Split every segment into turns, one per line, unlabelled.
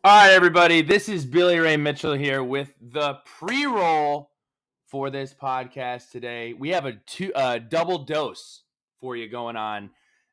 All right, everybody. This is Billy Ray Mitchell here with the pre-roll for this podcast today. We have a double dose for you going on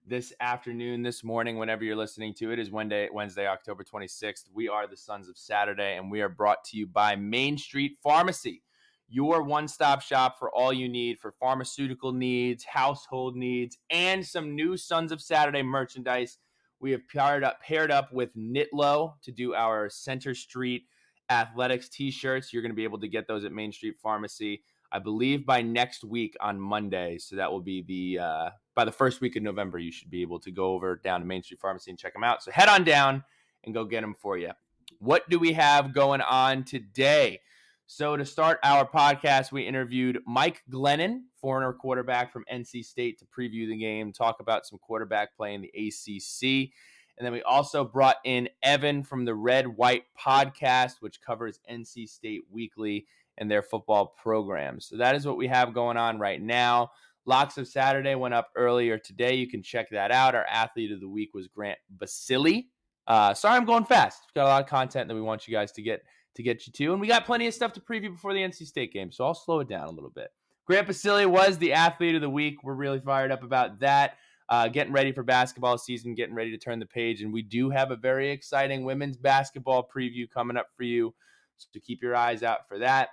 this afternoon, this morning, whenever you're listening to it. Is Wednesday, October 26th. We are the Sons of Saturday, and we are brought to you by Main Street Pharmacy, your one-stop shop for all you need for pharmaceutical needs, household needs, and some new Sons of Saturday merchandise. We have paired up with Knitlow to do our Center Street Athletics t-shirts. You're going to be able to get those at Main Street Pharmacy, I believe, by next week on Monday. So that will be by the first week of November. You should be able to go over down to Main Street Pharmacy and check them out. So head on down and go get them for you. What do we have going on today? So to start our podcast, we interviewed Mike Glennon, former quarterback from NC State, to preview the game, talk about some quarterback play in the ACC. And then we also brought in Evan from the Red White podcast, which covers NC State Weekly and their football program. So that is what we have going on right now. Locks of Saturday went up earlier today. You can check that out. Our athlete of the week was Grant Basili. Sorry, I'm going fast. We've got a lot of content that we want you guys to get you to. And we got plenty of stuff to preview before the NC State game, so I'll slow it down a little bit. Grant Basili was the athlete of the week. We're really fired up about that. Getting ready for basketball season, getting ready to turn the page. And we do have a very exciting women's basketball preview coming up for you. So keep your eyes out for that.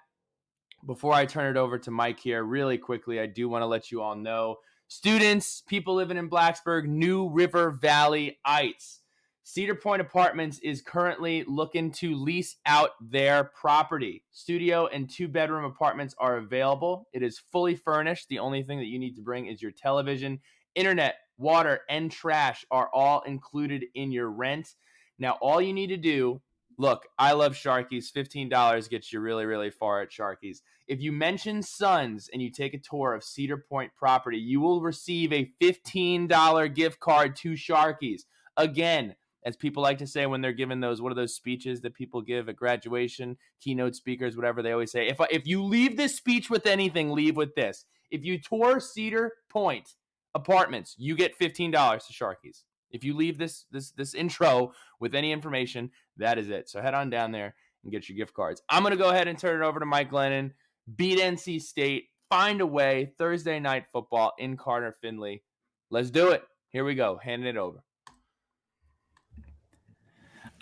Before I turn it over to Mike here, really quickly, I do want to let you all know, students, people living in Blacksburg, New River Valley-ites, Cedar Point Apartments is currently looking to lease out their property. Studio and 2-bedroom apartments are available. It is fully furnished. The only thing that you need to bring is your television. Internet, water, and trash are all included in your rent. Now, all you need to do, look, I love Sharkies. $15 gets you really, really far at Sharkies. If you mention Sons and you take a tour of Cedar Point property, you will receive a $15 gift card to Sharkies. Again, as people like to say when they're given those, what are those speeches that people give at graduation, keynote speakers, whatever, they always say, if you leave this speech with anything, leave with this. If you tour Cedar Point Apartments, you get $15 to Sharkies. If you leave this intro with any information, that is it. So head on down there and get your gift cards. I'm going to go ahead and turn it over to Mike Glennon. Beat NC State. Find a way. Thursday night football in Carter Finley. Let's do it. Here we go. Handing it over.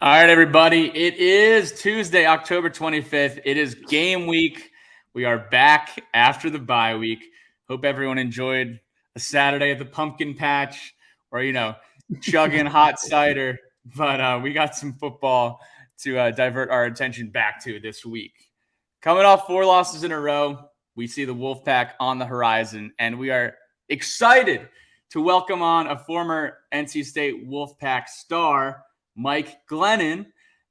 All right, everybody. It is Tuesday, October 25th. It is game week. We are back after the bye week. Hope everyone enjoyed a Saturday at the pumpkin patch or, chugging hot cider. But we got some football to divert our attention back to this week. Coming off 4 losses in a row, we see the Wolfpack on the horizon, and we are excited to welcome on a former NC State Wolfpack star, Mike Glennon.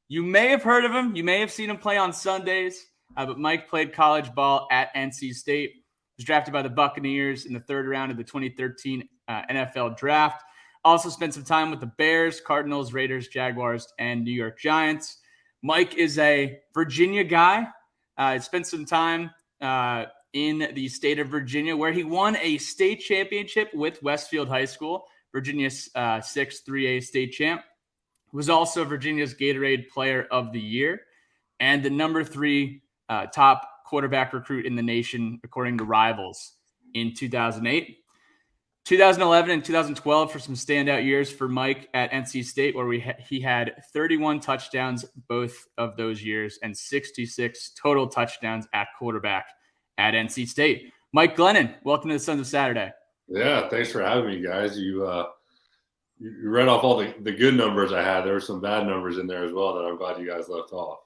You may have heard of him. You may have seen him play on Sundays, but Mike played college ball at NC State. Was drafted by the Buccaneers in the 3rd round of the 2013 NFL draft. Also spent some time with the Bears, Cardinals, Raiders, Jaguars, and New York Giants. Mike is a Virginia guy. Spent some time in the state of Virginia, where he won a state championship with Westfield High School, Virginia's 6th 3A state champ. Was also Virginia's Gatorade Player of the Year and the number 3 top quarterback recruit in the nation, according to Rivals, in 2008. 2011 and 2012 for some standout years for Mike at NC State, where he had 31 touchdowns both of those years and 66 total touchdowns at quarterback at NC State. Mike Glennon, welcome to the Sons of Saturday.
Yeah, thanks for having me, guys. You read off all the good numbers I had. There were some bad numbers in there as well that I'm glad you guys left off.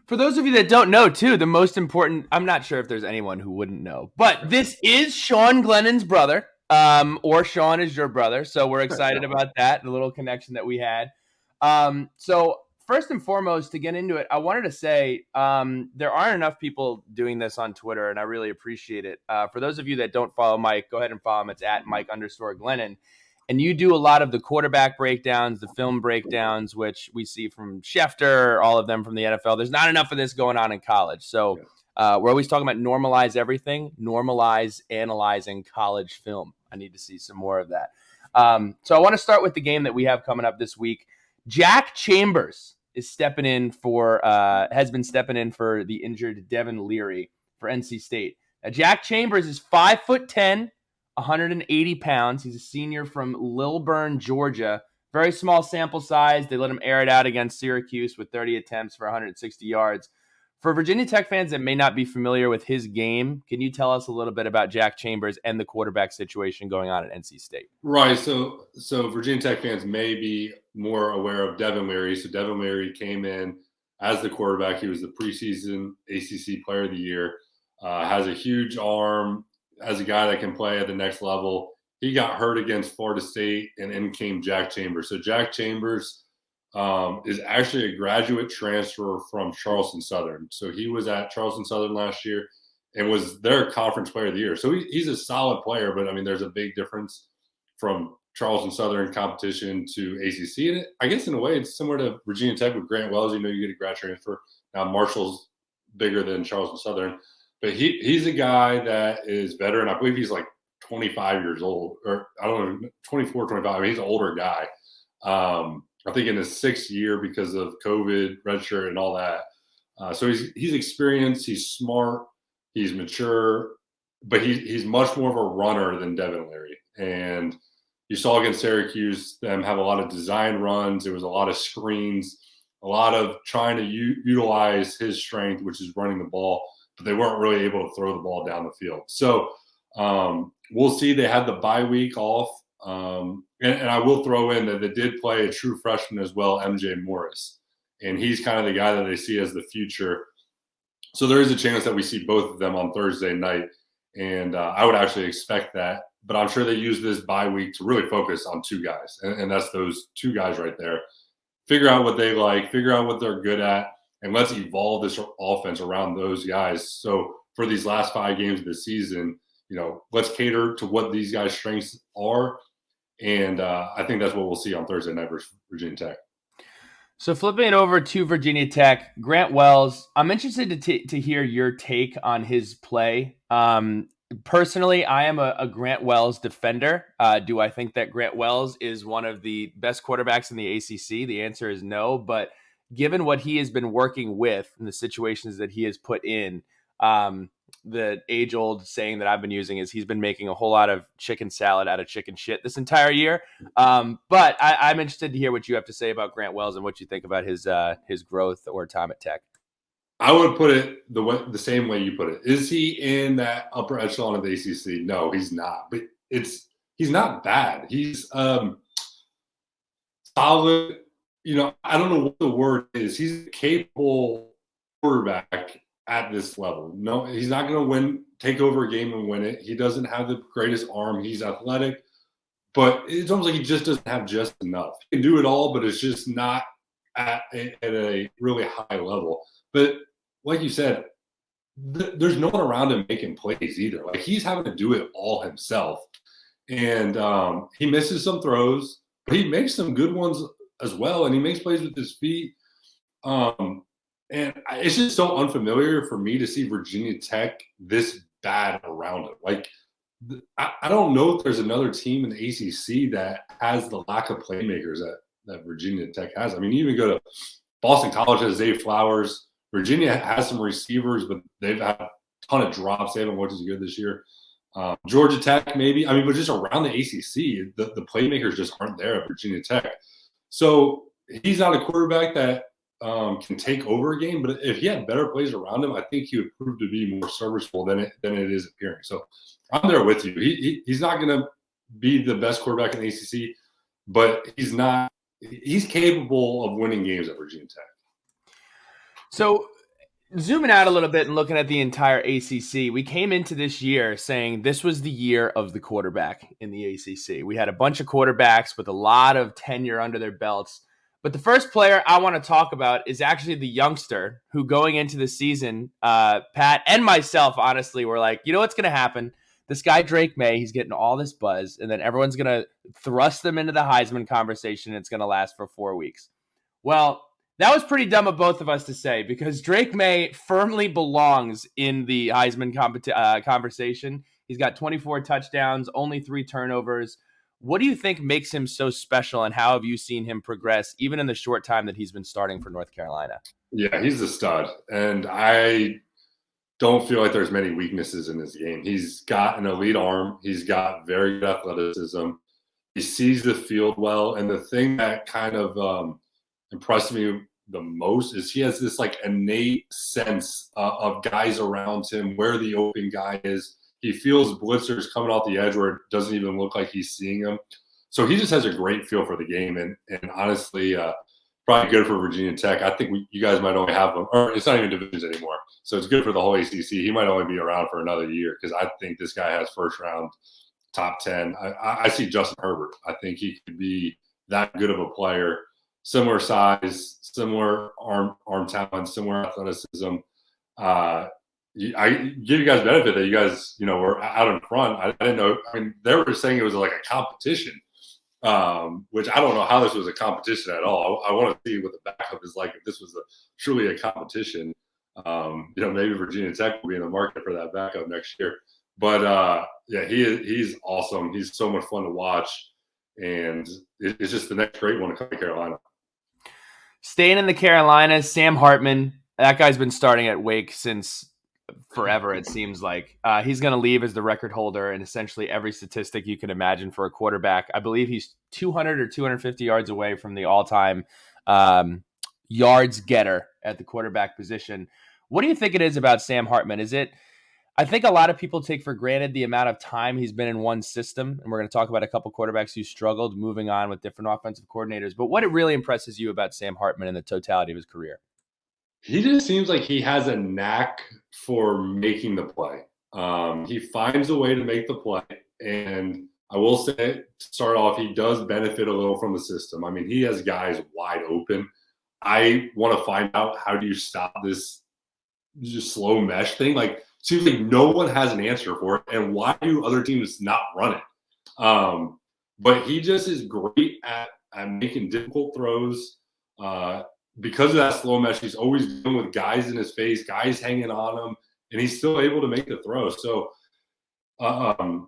For those of you that don't know, too, the most important, I'm not sure if there's anyone who wouldn't know, but this is Sean Glennon's brother, or Sean is your brother. So we're excited about that, the little connection that we had. So first and foremost, to get into it, I wanted to say there aren't enough people doing this on Twitter, and I really appreciate it. For those of you that don't follow Mike, go ahead and follow him. It's at Mike_Glennon. And you do a lot of the quarterback breakdowns, the film breakdowns, which we see from Schefter, all of them from the NFL. There's not enough of this going on in college. So we're always talking about normalize everything, normalize analyzing college film. I need to see some more of that. So I want to start with the game that we have coming up this week. Jack Chambers is has been stepping in for the injured Devin Leary for NC State. Now, Jack Chambers is 5'10", 180 pounds. He's a senior from Lilburn, Georgia. Very small sample size. They let him air it out against Syracuse with 30 attempts for 160 yards. For Virginia Tech fans that may not be familiar with his game, can you tell us a little bit about Jack Chambers and the quarterback situation going on at NC State?
Right. So Virginia Tech fans may be more aware of Devin Leary. So Devin Leary came in as the quarterback. He was the preseason ACC Player of the Year. Has a huge arm. As a guy that can play at the next level. He got hurt against Florida State, and in came Jack Chambers. So Jack Chambers is actually a graduate transfer from Charleston Southern. So he was at Charleston Southern last year and was their conference player of the year. So he's a solid player, but I mean, there's a big difference from Charleston Southern competition to ACC. And I guess in a way, it's similar to Virginia Tech with Grant Wells. You know, you get a grad transfer. Now Marshall's bigger than Charleston Southern, but he's a guy that is veteran. I believe he's like 25 years old, or I don't know, 24, 25. I mean, he's an older guy. I think in his sixth year because of COVID, redshirt, and all that. So he's experienced, he's smart, he's mature, but he's much more of a runner than Devin Leary. And you saw against Syracuse them have a lot of design runs. There was a lot of screens, a lot of trying to utilize his strength, which is running the ball, but they weren't really able to throw the ball down the field. So we'll see. They had the bye week off. And I will throw in that they did play a true freshman as well, MJ Morris. And he's kind of the guy that they see as the future. So there is a chance that we see both of them on Thursday night. And I would actually expect that. But I'm sure they use this bye week to really focus on two guys. And that's those two guys right there. Figure out what they like, figure out what they're good at, and let's evolve this offense around those guys. So for these last 5 games of the season, you know, let's cater to what these guys' strengths are. And I think that's what we'll see on Thursday night versus Virginia Tech.
So flipping it over to Virginia Tech, Grant Wells, I'm interested to hear your take on his play. Personally, I am a Grant Wells defender. Do I think that Grant Wells is one of the best quarterbacks in the ACC? The answer is no. But given what he has been working with and the situations that he has put in, the age-old saying that I've been using is he's been making a whole lot of chicken salad out of chicken shit this entire year. But I'm interested to hear what you have to say about Grant Wells and what you think about his growth or time at Tech.
I would put it the same way you put it. Is he in that upper echelon of the ACC? No, he's not. But he's not bad. He's solid. You know, I don't know what the word is. He's a capable quarterback at this level. No, he's not going to take over a game and win it. He doesn't have the greatest arm. He's athletic, but it's almost like he just doesn't have just enough. He can do it all, but it's just not at a really high level. But like you said, there's no one around him making plays either. Like he's having to do it all himself. And he misses some throws, but he makes some good ones as well. And he makes plays with his feet. And it's just so unfamiliar for me to see Virginia Tech this bad around him. Like, I don't know if there's another team in the ACC that has the lack of playmakers that Virginia Tech has. I mean, you even go to Boston College has Zay Flowers. Virginia has some receivers, but they've had a ton of drops. They haven't looked as good this year. Georgia Tech, maybe. I mean, but just around the ACC, the playmakers just aren't there at Virginia Tech. So he's not a quarterback that can take over a game, but if he had better plays around him, I think he would prove to be more serviceable than it is appearing. So I'm there with you. He's not going to be the best quarterback in the ACC, but he's capable of winning games at Virginia Tech.
So zooming out a little bit and looking at the entire ACC, we came into this year saying this was the year of the quarterback in the ACC. We had a bunch of quarterbacks with a lot of tenure under their belts. But the first player I want to talk about is actually the youngster who going into the season, Pat and myself, honestly, were like, you know what's going to happen? This guy, Drake May, he's getting all this buzz, and then everyone's going to thrust them into the Heisman conversation. And it's going to last for 4 weeks. Well, that was pretty dumb of both of us to say because Drake May firmly belongs in the Heisman conversation. He's got 24 touchdowns, only 3 turnovers. What do you think makes him so special, and how have you seen him progress even in the short time that he's been starting for North Carolina?
Yeah, he's a stud. And I don't feel like there's many weaknesses in his game. He's got an elite arm. He's got very good athleticism. He sees the field well. And the thing that kind of impressed me the most is he has this like innate sense of guys around him, where the open guy is. He feels blitzers coming off the edge where it doesn't even look like he's seeing them. So he just has a great feel for the game. And honestly, probably good for Virginia Tech. I think you guys might only have him, or it's not even divisions anymore. So it's good for the whole ACC. He might only be around for another year because I think this guy has first round top 10. I see Justin Herbert. I think he could be that good of a player. Similar size, similar arm talent, similar athleticism. I give you guys benefit that you guys, were out in front. I didn't know. I mean, they were saying it was like a competition, which I don't know how this was a competition at all. I want to see what the backup is like if this was truly a competition. Maybe Virginia Tech will be in the market for that backup next year. But yeah, he's awesome. He's so much fun to watch, and it's just the next great one to come to Carolina.
Staying in the Carolinas, Sam Hartman. That guy's been starting at Wake since forever, it seems like. He's going to leave as the record holder in essentially every statistic you can imagine for a quarterback. I believe he's 200 or 250 yards away from the all-time yards getter at the quarterback position. What do you think it is about Sam Hartman? I think a lot of people take for granted the amount of time he's been in one system, and we're going to talk about a couple quarterbacks who struggled moving on with different offensive coordinators. But what really impresses you about Sam Hartman in the totality of his career?
He just seems like he has a knack for making the play. He finds a way to make the play, and I will say, to start off, he does benefit a little from the system. I mean, he has guys wide open. I want to find out, how do you stop this just slow mesh thing? Like, seems like no one has an answer for it, and why do other teams not run it? But he just is great at making difficult throws. Because of that slow mesh, he's always dealing with guys in his face, guys hanging on him, and he's still able to make the throw. So, and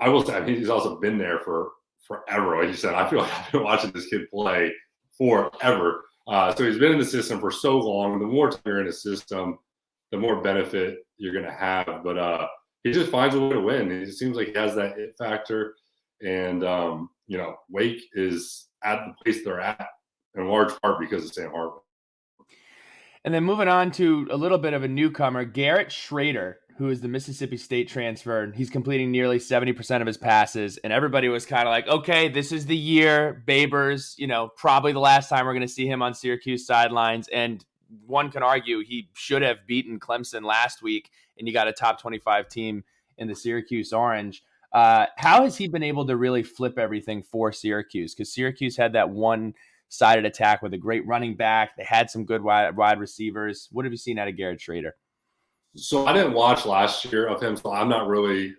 I will say, he's also been there for forever. Like you said, I feel like I've been watching this kid play forever. So he's been in the system for so long. The more time you're in a system, the more benefit you're going to have. But he just finds a way to win. It seems like he has that it factor. And, Wake is at the place they're at in large part because of Sam Hartman.
And then moving on to a little bit of a newcomer, Garrett Schrader, who is the Mississippi State transfer. He's completing nearly 70% of his passes. And everybody was kind of like, okay, this is the year. Babers, probably the last time we're going to see him on Syracuse sidelines. And one can argue he should have beaten Clemson last week, and you got a top 25 team in the Syracuse Orange. How has he been able to really flip everything for Syracuse? Because Syracuse had that one-sided attack with a great running back. They had some good wide receivers. What have you seen out of Garrett Schrader?
So I didn't watch last year of him, so I'm not really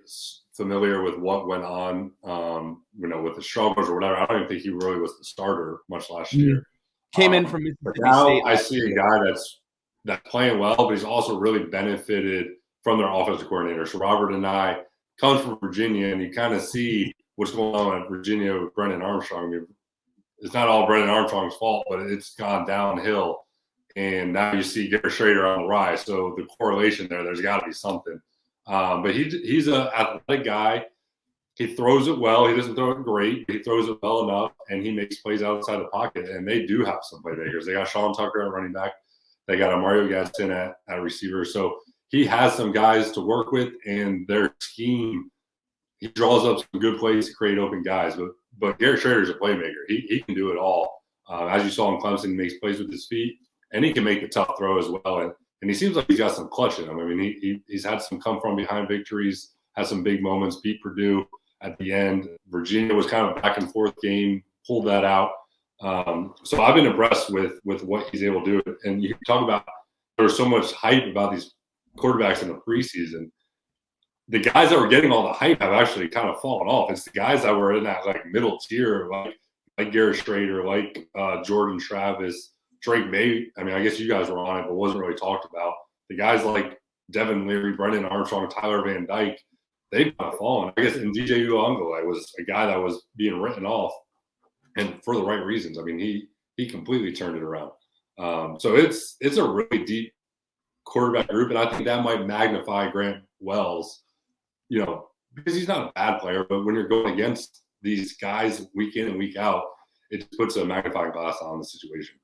familiar with what went on, with the struggles or whatever. I don't even think he really was the starter much last year.
Came in from Mississippi
now
State.
I see a guy that's playing well, but he's also really benefited from their offensive coordinator. So Robert and I comes from Virginia, and you kind of see what's going on at Virginia with Brennan Armstrong. I mean, it's not all Brennan Armstrong's fault, but it's gone downhill. And now you see Garrett Schrader on the rise. So the correlation there's got to be something. But he's an athletic guy. He throws it well. He doesn't throw it great. He throws it well enough, and he makes plays outside the pocket. And they do have some playmakers. They got Sean Tucker at running back. They got a Mario Gadsden at receiver. So he has some guys to work with, and their scheme, he draws up some good plays to create open guys. But Garrett Schrader is a playmaker. He can do it all. As you saw in Clemson, he makes plays with his feet, and he can make the tough throw as well. And he seems like he's got some clutch in him. I mean, he's had some come from behind victories, had some big moments, beat Purdue at the end. Virginia was kind of a back and forth game, pulled that out. So I've been impressed with what he's able to do. And you talk about, there's so much hype about these quarterbacks in the preseason. The guys that were getting all the hype have actually kind of fallen off. It's the guys that were in that middle tier, like Garrett Schrader, like Jordan Travis, Drake May. I mean, I guess you guys were on it, but wasn't really talked about. The guys like Devin Leary, Brendan Armstrong, Tyler Van Dyke, they've not fallen. I guess in DJ Uongale was a guy that was being written off, and for the right reasons. I mean, he completely turned it around. So it's a really deep quarterback group, and I think that might magnify Grant Wells, because he's not a bad player, but when you're going against these guys week in and week out, it just puts a magnifying glass on the situation.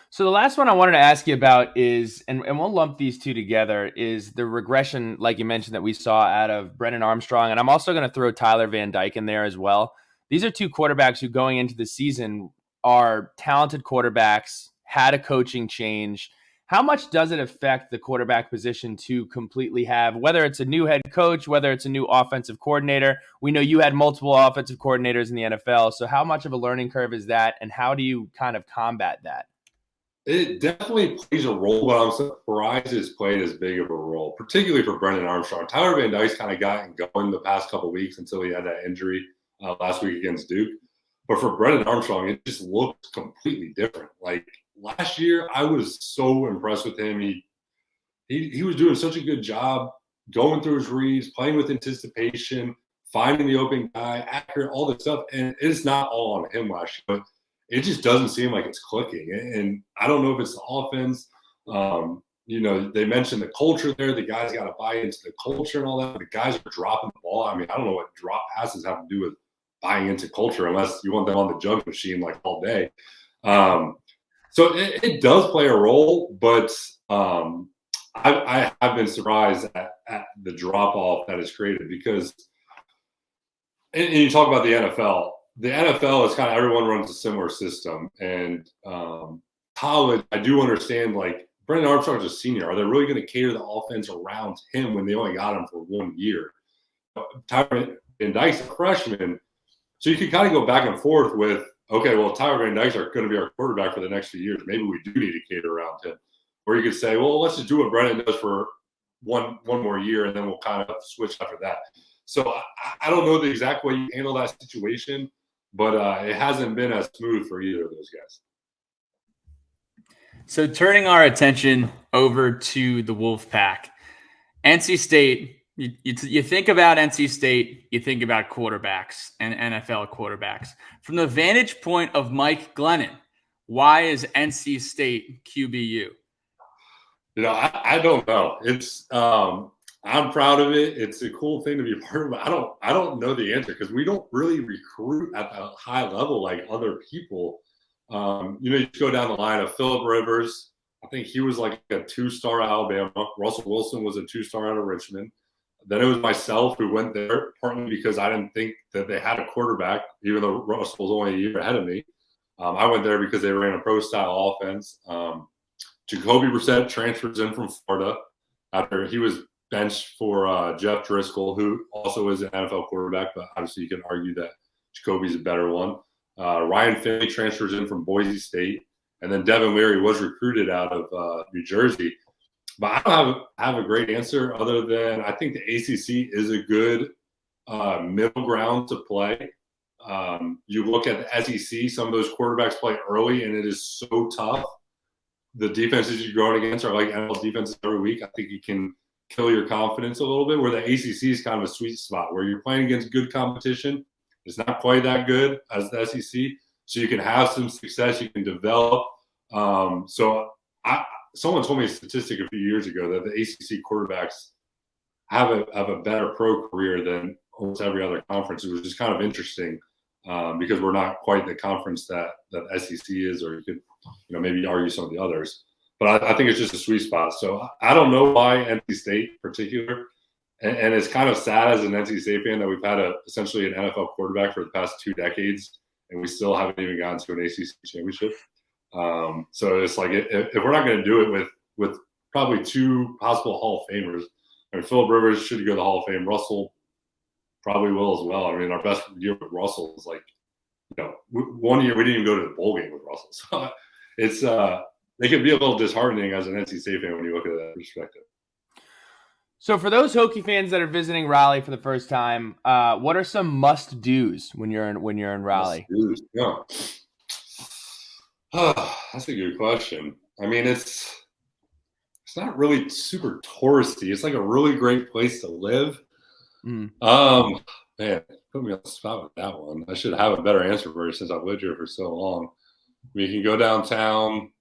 So the last one I wanted to ask you about is, and we'll lump these two together, is the regression, like you mentioned, that we saw out of Brennan Armstrong. And I'm also going to throw Tyler Van Dyke in there as well. These are two quarterbacks who going into the season are talented quarterbacks, had a coaching change. How much does it affect the quarterback position to completely have, whether it's a new head coach, whether it's a new offensive coordinator? We know you had multiple offensive coordinators in the NFL. So how much of a learning curve is that? And how do you kind of combat that?
It definitely plays a role, but I'm surprised it's played as big of a role, particularly for Brendan Armstrong. Tyler Van Dyke's kind of gotten going the past couple of weeks until he had that injury last week against Duke. But for Brendan Armstrong, it just looked completely different. Like last year, I was so impressed with him. He was doing such a good job going through his reads, playing with anticipation, finding the open guy, accurate, all this stuff. And it's not all on him last year, but it just doesn't seem like it's clicking. And I don't know if it's the offense. They mentioned the culture there. The guys got to buy into the culture and all that. The guys are dropping the ball. I mean, I don't know what drop passes have to do with buying into culture unless you want them on the jug machine like all day. So it does play a role, but I have been surprised at the drop-off that is created because and you talk about the NFL. The NFL is kind of everyone runs a similar system, and college. I do understand. Like Brendan Armstrong's a senior. Are they really going to cater the offense around him when they only got him for 1 year? Tyler Van Dyke's a freshman, so you can kind of go back and forth with, okay, well, Tyler Van Dyke's are going to be our quarterback for the next few years. Maybe we do need to cater around him, or you could say, well, let's just do what Brendan does for one more year, and then we'll kind of switch after that. So I don't know the exact way you handle that situation. But it hasn't been as smooth for either of those guys.
So turning our attention over to the Wolfpack, NC State, you think about NC State, you think about quarterbacks and NFL quarterbacks. From the vantage point of Mike Glennon, why is NC State QBU?
I don't know. It's I'm proud of it. It's a cool thing to be a part of. I don't know the answer because we don't really recruit at a high level like other people. You go down the line of Phillip Rivers. I think he was like a 2-star at Alabama. Russell Wilson was a 2-star out of Richmond. Then it was myself who went there, partly because I didn't think that they had a quarterback, even though Russell was only a year ahead of me. I went there because they ran a pro-style offense. Jacoby Brissett transfers in from Florida after he was benched for Jeff Driscoll, who also is an NFL quarterback, but obviously you can argue that Jacoby's a better one. Ryan Finley transfers in from Boise State, and then Devin Leary was recruited out of New Jersey. But I don't have a great answer other than I think the ACC is a good middle ground to play. You look at the SEC, some of those quarterbacks play early, and it is so tough. The defenses you're going against are like NFL defenses every week. I think you can kill your confidence a little bit, where the ACC is kind of a sweet spot where you're playing against good competition. It's not quite that good as the SEC, so you can have some success. You can develop. Someone told me a statistic a few years ago that the ACC quarterbacks have a better pro career than almost every other conference. It was just kind of interesting because we're not quite the conference that SEC is, or you could maybe argue some of the others. But I think it's just a sweet spot. So I don't know why NC State in particular. And it's kind of sad as an NC State fan that we've had essentially an NFL quarterback for the past 2 decades, and we still haven't even gotten to an ACC championship. So it's like if we're not going to do it with probably 2 possible Hall of Famers, I mean, Phillip Rivers should go to the Hall of Fame. Russell probably will as well. I mean, our best year with Russell is like, 1 year we didn't even go to the bowl game with Russell. So it's they can be a little disheartening as an NC State fan when you look at that perspective.
So for those Hokie fans that are visiting Raleigh for the first time, what are some must-dos when you're in Raleigh?
Must-dos, yeah. That's a good question. I mean, it's not really super touristy. It's like a really great place to live. Man, put me on the spot with that one. I should have a better answer for you since I've lived here for so long. We can go downtown.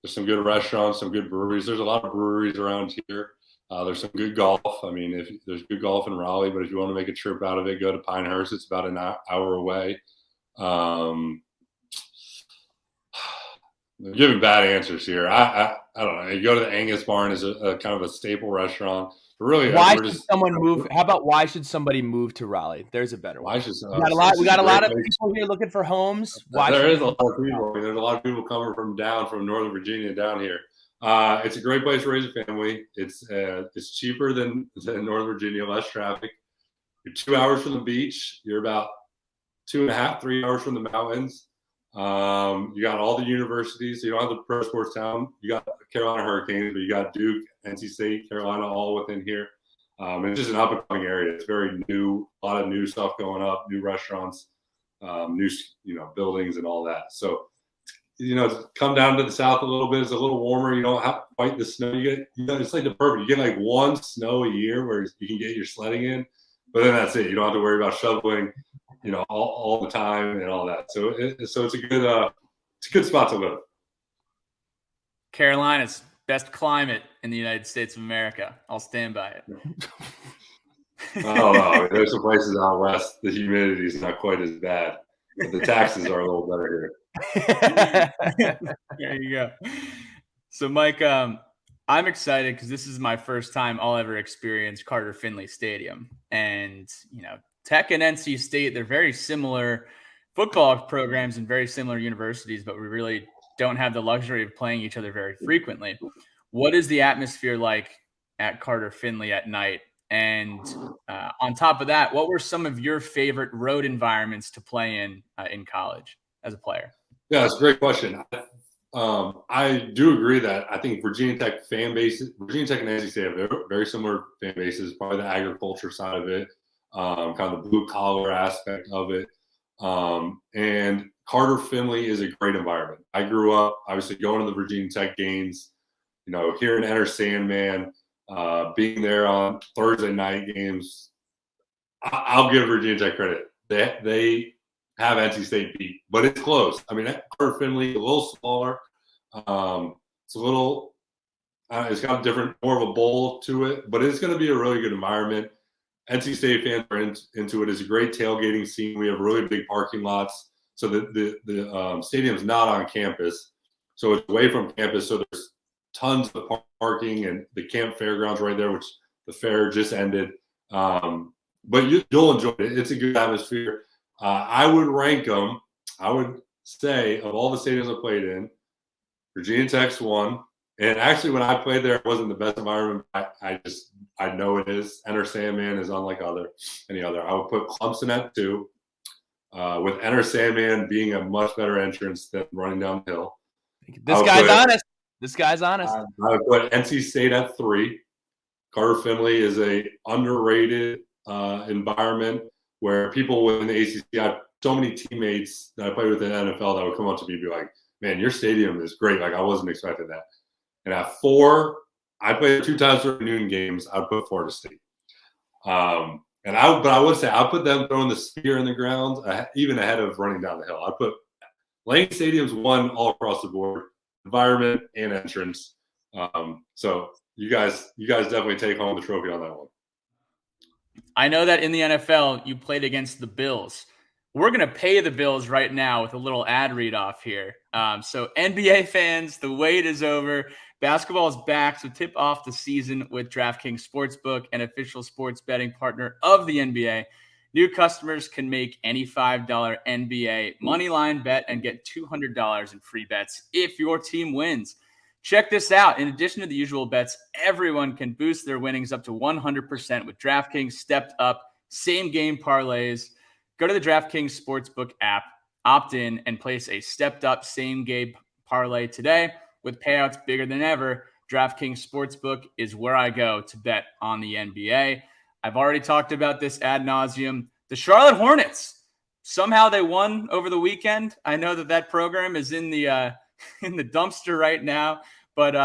There's some good restaurants, some good breweries. There's a lot of breweries around here. There's some good golf. I mean, if there's good golf in Raleigh, but if you want to make a trip out of it, go to Pinehurst. It's about an hour away. I'm giving bad answers here. I don't know. You go to the Angus Barn is a kind of a staple restaurant. But really,
why should someone move? How about why should somebody move to Raleigh? There's a better one.
We
got a lot of people here looking for homes.
There is a lot of people. I mean, there's a lot of people coming from Northern Virginia down here. It's a great place to raise a family. It's cheaper than Northern Virginia, less traffic. You're 2 hours from the beach. You're about 2.5, 3 hours from the mountains. You got all the universities. You don't have the pro sports town. You got Carolina Hurricanes, but you got Duke, NC State, Carolina, all within here. It's just an up and coming area. It's very new. A lot of new stuff going up. New restaurants, new buildings, and all that. So come down to the south a little bit. It's a little warmer. You don't have quite the snow. It's like the perfect. You get like one snow a year where you can get your sledding in, but then that's it. You don't have to worry about shoveling, all the time and all that. So it's a good spot to live.
Carolina's best climate in the United States of America. I'll stand by it.
Oh no, there's some places out west. The humidity is not quite as bad, but the taxes are a little better
here. There you go. So, Mike, I'm excited because this is my first time I'll ever experience Carter Finley Stadium. And, Tech and NC State, they're very similar football programs and very similar universities, but we really don't have the luxury of playing each other very frequently. What is the atmosphere like at Carter Finley at night? And on top of that, what were some of your favorite road environments to play in college as a player?
Yeah, that's a great question. I do agree that I think Virginia Tech and NC State have very similar fan bases, probably the agriculture side of it, kind of the blue collar aspect of it. And Carter Finley is a great environment. I grew up obviously going to the Virginia Tech games, hearing Enter Sandman, being there on Thursday night games. I'll give Virginia Tech credit. They have NC State beat, but it's close. I mean, Carter Finley, a little smaller. It's a little, it's got more of a bowl to it, but it's going to be a really good environment. NC State fans are into it. It's a great tailgating scene. We have really big parking lots. So the stadium's not on campus. So it's away from campus. So there's tons of parking, and the camp fairgrounds right there, which the fair just ended. But you'll enjoy it. It's a good atmosphere. I would rank them. I would say of all the stadiums I played in, Virginia Tech's one. And actually, when I played there, it wasn't the best environment. I know it is. Enter Sandman is unlike any other. I would put Clemson at 2, with Enter Sandman being a much better entrance than running downhill.
This guy's honest.
I would put NC State at 3. Carter Finley is a underrated environment where people within the ACC, I have so many teammates that I played with in the NFL that would come up to me and be like, man, your stadium is great. Like, I wasn't expecting that. And at 4, I played 2 times for noon games. I'd put Florida State. But I would say I'll put them throwing the spear in the ground even ahead of running down the hill. I put Lane Stadium's 1 all across the board, environment and entrance. So you guys definitely take home the trophy on that one.
I know that in the NFL, you played against the Bills. We're going to pay the Bills right now with a little ad read off here. So NBA fans, the wait is over. Basketball is back, so tip off the season with DraftKings Sportsbook, an official sports betting partner of the NBA. New customers can make any $5 NBA moneyline bet and get $200 in free bets if your team wins. Check this out. In addition to the usual bets, everyone can boost their winnings up to 100% with DraftKings stepped up same-game parlays. Go to the DraftKings Sportsbook app, opt in, and place a stepped-up same-game parlay today. With payouts bigger than ever, DraftKings Sportsbook is where I go to bet on the NBA. I've already talked about this ad nauseum. The Charlotte Hornets, somehow they won over the weekend. I know that program is in the dumpster right now, but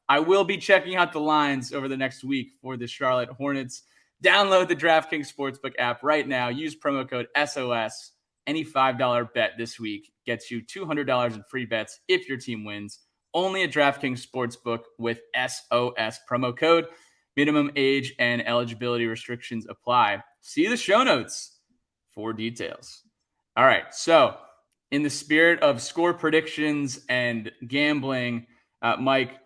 I will be checking out the lines over the next week for the Charlotte Hornets. Download the DraftKings Sportsbook app right now. Use promo code SOS. Any $5 bet this week gets you $200 in free bets if your team wins. Only at DraftKings Sportsbook with SOS promo code. Minimum age and eligibility restrictions apply. See the show notes for details. All right, so in the spirit of score predictions and gambling, Mike,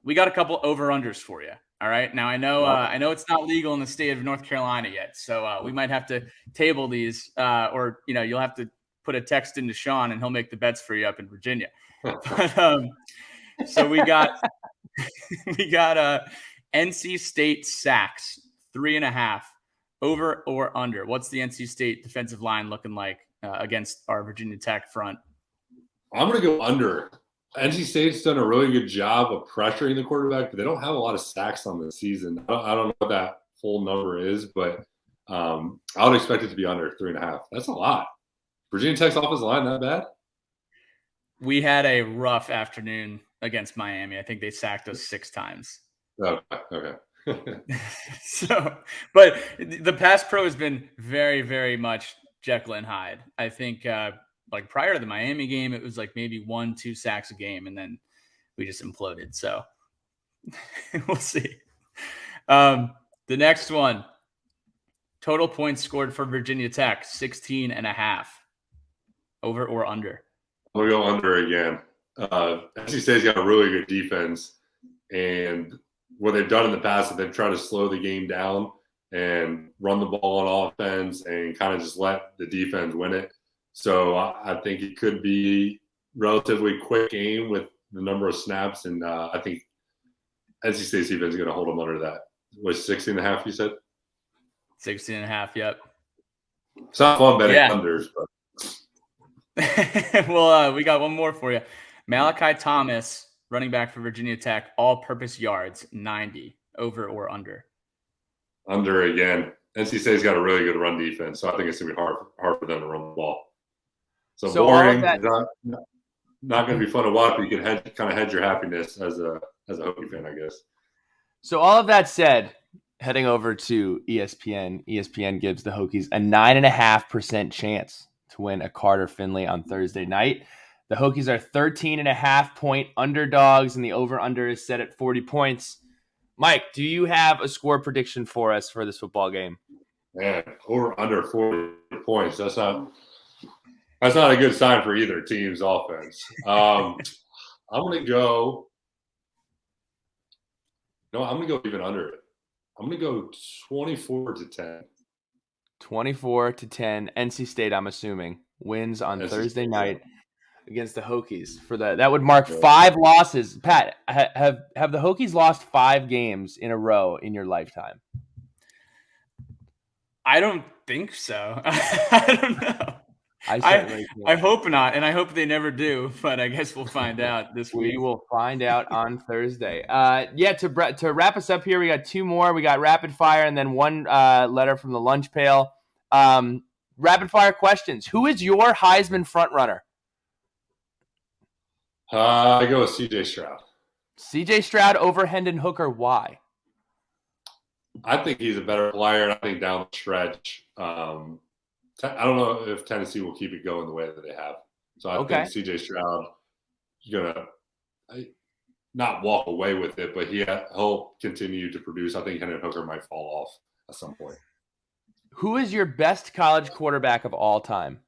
we got a couple over-unders for you. All right. Now I know it's not legal in the state of North Carolina yet, so we might have to table these, or you'll have to put a text into Sean and he'll make the bets for you up in Virginia. But, so we got NC State sacks 3.5 over or under. What's the NC State defensive line looking like against our Virginia Tech front?
I'm going to go under. NC State's done a really good job of pressuring the quarterback, but they don't have a lot of sacks on the season. I don't know what that full number is, but I would expect it to be under 3.5. That's a lot. Virginia Tech's offensive line that bad?
We had a rough afternoon against Miami. I think they sacked us 6 times.
Okay.
But the pass pro has been very, very much Jekyll and Hyde. I think like prior to the Miami game, it was like maybe 1-2 sacks a game, and then we just imploded. So we'll see. The next one, total points scored for Virginia Tech, 16.5. Over or under?
We'll go under again. NC State's got a really good defense, and what they've done in the past is they've tried to slow the game down and run the ball on offense and kind of just let the defense win it. So I think it could be relatively quick game with the number of snaps, and I think NC State's defense is going to hold them under that. Was 16.5, you said?
16.5, yep.
It's not fun betting unders, but.
Well, we got one more for you. Malachi Thomas, running back for Virginia Tech, all-purpose yards, 90. Over or under?
Under again. NC State's got a really good run defense, so I think it's going to be hard for them to run the ball. So boring. Not going to be fun to watch, but you can kind of hedge your happiness as a Hokie fan, I guess.
So all of that said, heading over to ESPN, ESPN gives the Hokies a 9.5% chance to win a Carter Finley on Thursday night. The Hokies are 13.5-point underdogs, and the over-under is set at 40 points. Mike, do you have a score prediction for us for this football game?
Man, over under 40 points. That's not a good sign for either team's offense. I'm going to go. No, I'm going to go even under it. I'm going to go 24-10.
24-10. NC State, I'm assuming, wins on Thursday night against the Hokies. That would mark 5 losses. Pat, have the Hokies lost 5 games in a row in your lifetime?
I don't think so. I don't know. I hope not, and I hope they never do. But I guess we'll find out this week.
We will find out on Thursday. To wrap us up here, we got 2 more. We got rapid fire, and then one letter from the lunch pail. Rapid fire questions. Who is your Heisman frontrunner?
I go with C.J. Stroud.
C.J. Stroud over Hendon Hooker. Why?
I think he's a better player, and I think down the stretch, I don't know if Tennessee will keep it going the way that they have. So I think C.J. Stroud is going to not walk away with it, but he'll continue to produce. I think Hendon Hooker might fall off at some point.
Who is your best college quarterback of all time?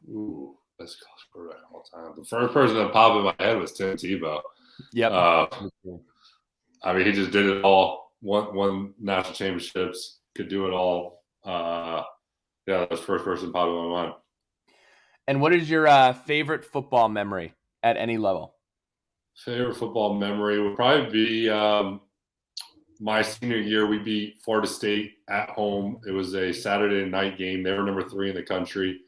Ooh, best college quarterback of all time. The first person that popped in my head was Tim Tebow.
Yep.
I mean, he just did it all. Won national championships, could do it all. That's the first person popped in my mind.
And what is your favorite football memory at any level?
Favorite football memory would probably be my senior year. We beat Florida State at home. It was a Saturday night game. They were number 3 in the country.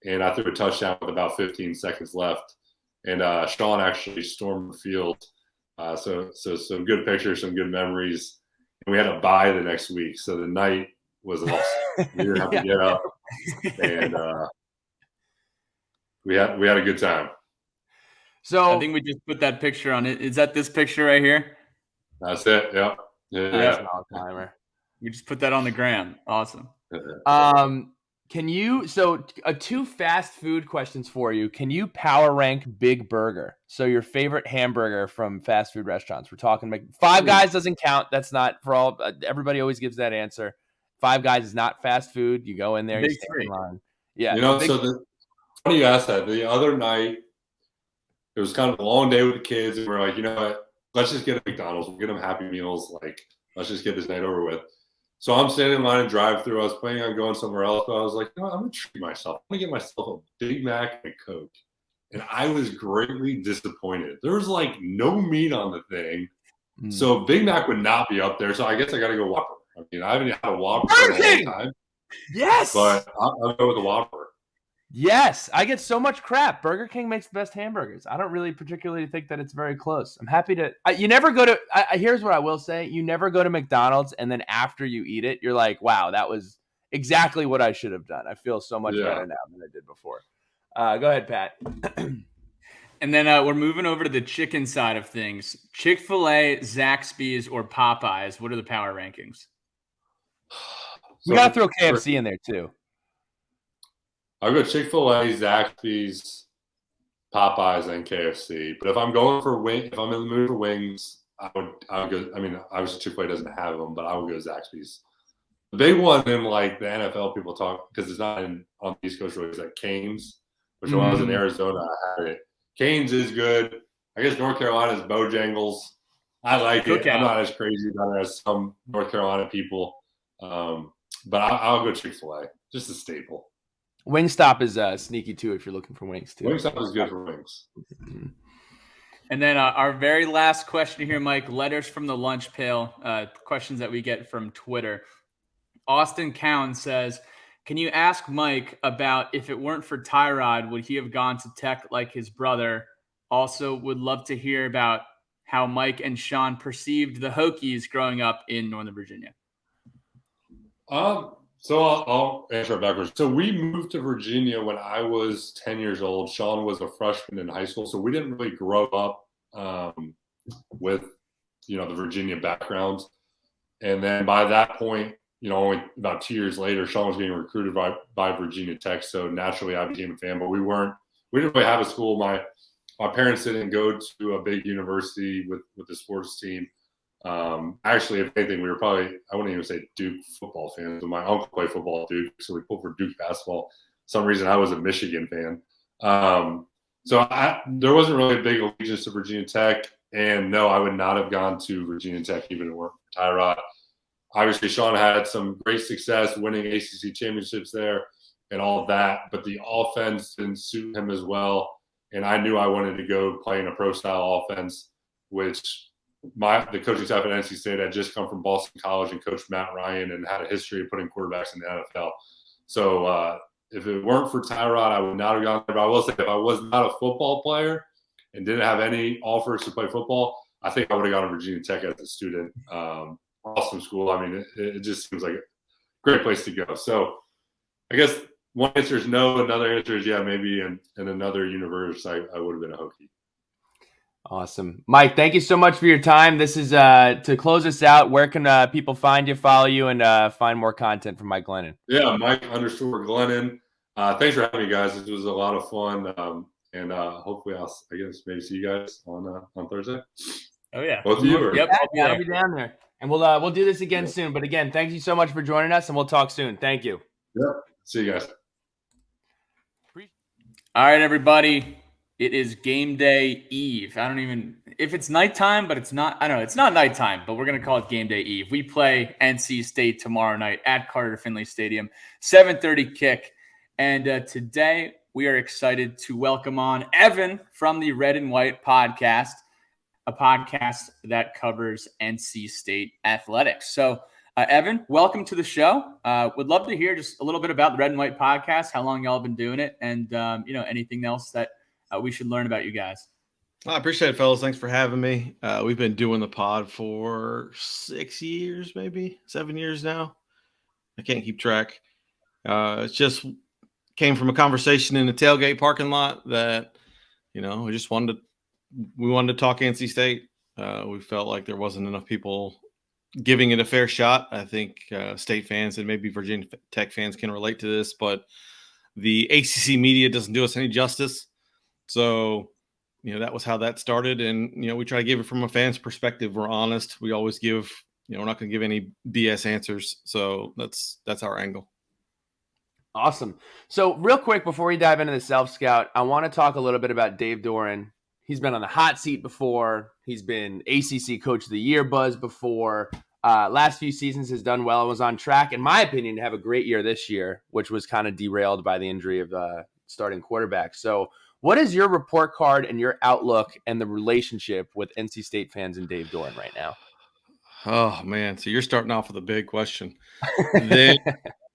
And I threw a touchdown with about 15 seconds left. And Sean actually stormed the field. So some good pictures, some good memories. And we had a bye the next week. So the night was awesome. We didn't have to get up. And we had a good time.
So I think we just put that picture on it. Is that this picture right here?
That's it. Yeah.
That's an all-timer.
We just put that on the gram. Awesome.
Can you, two fast food questions for you. Can you power rank Big Burger? So your favorite hamburger from fast food restaurants. We're talking like Five Guys doesn't count. That's not for all. Everybody always gives that answer. Five Guys is not fast food. You go in there, you stand in line. Yeah.
Funny you asked that. The other night, it was kind of a long day with the kids, and we're like, you know what? Let's just get a McDonald's. We'll get them Happy Meals. Like, let's just get this night over with. So I'm standing in line and drive-through. I was planning on going somewhere else, but I was like, I'm going to treat myself. I'm going to get myself a Big Mac and a Coke. And I was greatly disappointed. There was like no meat on the thing. So Big Mac would not be up there. So I guess I got to go Whopper. I mean, I haven't had a Whopper in a long time.
Yes.
But I'll go with the Whopper.
Yes, I get so much crap. Burger King makes the best hamburgers. I don't really particularly think that it's very close. I'm happy to. You never go to. Here's what I will say: you never go to McDonald's, and then after you eat it, you're like, "Wow, that was exactly what I should have done." I feel so much better now than I did before. Go ahead, Pat.
And then we're moving over to the chicken side of things. Chick-fil-A, Zaxby's, or Popeyes. What are the power rankings?
We gotta throw KFC in there too.
I'll go Chick-fil-A, Zaxby's, Popeyes, and KFC. But if I'm going for if I'm in the mood for wings, I would go. I mean, obviously Chick-fil-A doesn't have them, but I would go Zaxby's. The big one in like the NFL, people talk because it's not on the East Coast really, is like Cane's, which when I was in Arizona, I had it. Cane's is good. I guess North Carolina's Bojangles. I like it. I'm not as crazy about it as some North Carolina people, but I'll go Chick-fil-A. Just a staple.
Wingstop is sneaky too if you're looking for wings too.
Wingstop is good for wings.
And then our very last question here, Mike, letters from the lunch pail, questions that we get from Twitter. Austin Cowan says, can you ask Mike about if it weren't for Tyrod, would he have gone to Tech like his brother? Also would love to hear about how Mike and Sean perceived the Hokies growing up in Northern Virginia.
So I'll answer it backwards. So we moved to Virginia when I was 10 years old. Sean was a freshman in high school. So we didn't really grow up with, the Virginia background. And then by that point, only about 2 years later, Sean was getting recruited by Virginia Tech. So naturally I became a fan, but we didn't really have a school. My parents didn't go to a big university with the sports team. Actually, if anything, we were probably, I wouldn't even say Duke football fans, but my uncle played football at Duke, so we pulled for Duke basketball. For some reason, I was a Michigan fan. So there wasn't really a big allegiance to Virginia Tech, and no, I would not have gone to Virginia Tech even if it weren't for Tyrod. Obviously, Sean had some great success winning ACC championships there and all of that, but the offense didn't suit him as well, and I knew I wanted to go play in a pro-style offense, which the coaching staff at NC State had just come from Boston College and coached Matt Ryan and had a history of putting quarterbacks in the NFL. So if it weren't for Tyrod, I would not have gone there. But I will say, if I was not a football player and didn't have any offers to play football, I think I would have gone to Virginia Tech as a student. Awesome school. I mean, it just seems like a great place to go. So I guess one answer is no. Another answer is, yeah, maybe in another universe, I would have been a Hokie.
Awesome. Mike, thank you so much for your time. This is to close us out. Where can people find you, follow you, and find more content from Mike Glennon?
Yeah, Mike_Glennon. Thanks for having me, guys. This was a lot of fun. And hopefully maybe see you guys on Thursday.
Oh, yeah.
Both of you?
Yep.
I'll be down there. And we'll do this again soon. But again, thank you so much for joining us, and we'll talk soon. Thank you.
Yep. See you guys.
All right, everybody. It is game day eve. I don't even if it's nighttime, but it's not. I don't know. It's not nighttime, but we're going to call it game day eve. We play NC State tomorrow night at Carter Finley Stadium, 7:30 kick. And today we are excited to welcome on Evan from the Red and White podcast, a podcast that covers NC State athletics. So, Evan, welcome to the show. Would love to hear just a little bit about the Red and White podcast, how long y'all have been doing it, and anything else that we should learn about you guys.
I appreciate it, fellas. Thanks for having me. We've been doing the pod for 6 years, maybe 7 years now. I can't keep track. It just came from a conversation in the tailgate parking lot that, we wanted to talk NC State. We felt like there wasn't enough people, giving it a fair shot. I think State fans and maybe Virginia Tech fans can relate to this, but the ACC media doesn't do us any justice. So, that was how that started. And, we try to give it from a fan's perspective. We're honest. We always give, we're not going to give any BS answers. So that's our angle.
Awesome. So real quick, before we dive into the self-scout, I want to talk a little bit about Dave Doran. He's been on the hot seat before. He's been ACC Coach of the Year buzz before. Last few seasons has done well and was on track, in my opinion, to have a great year this year, which was kind of derailed by the injury of starting quarterback. So what is your report card and your outlook and the relationship with NC State fans and Dave Doran right now?
Oh, man. So you're starting off with a big question. Then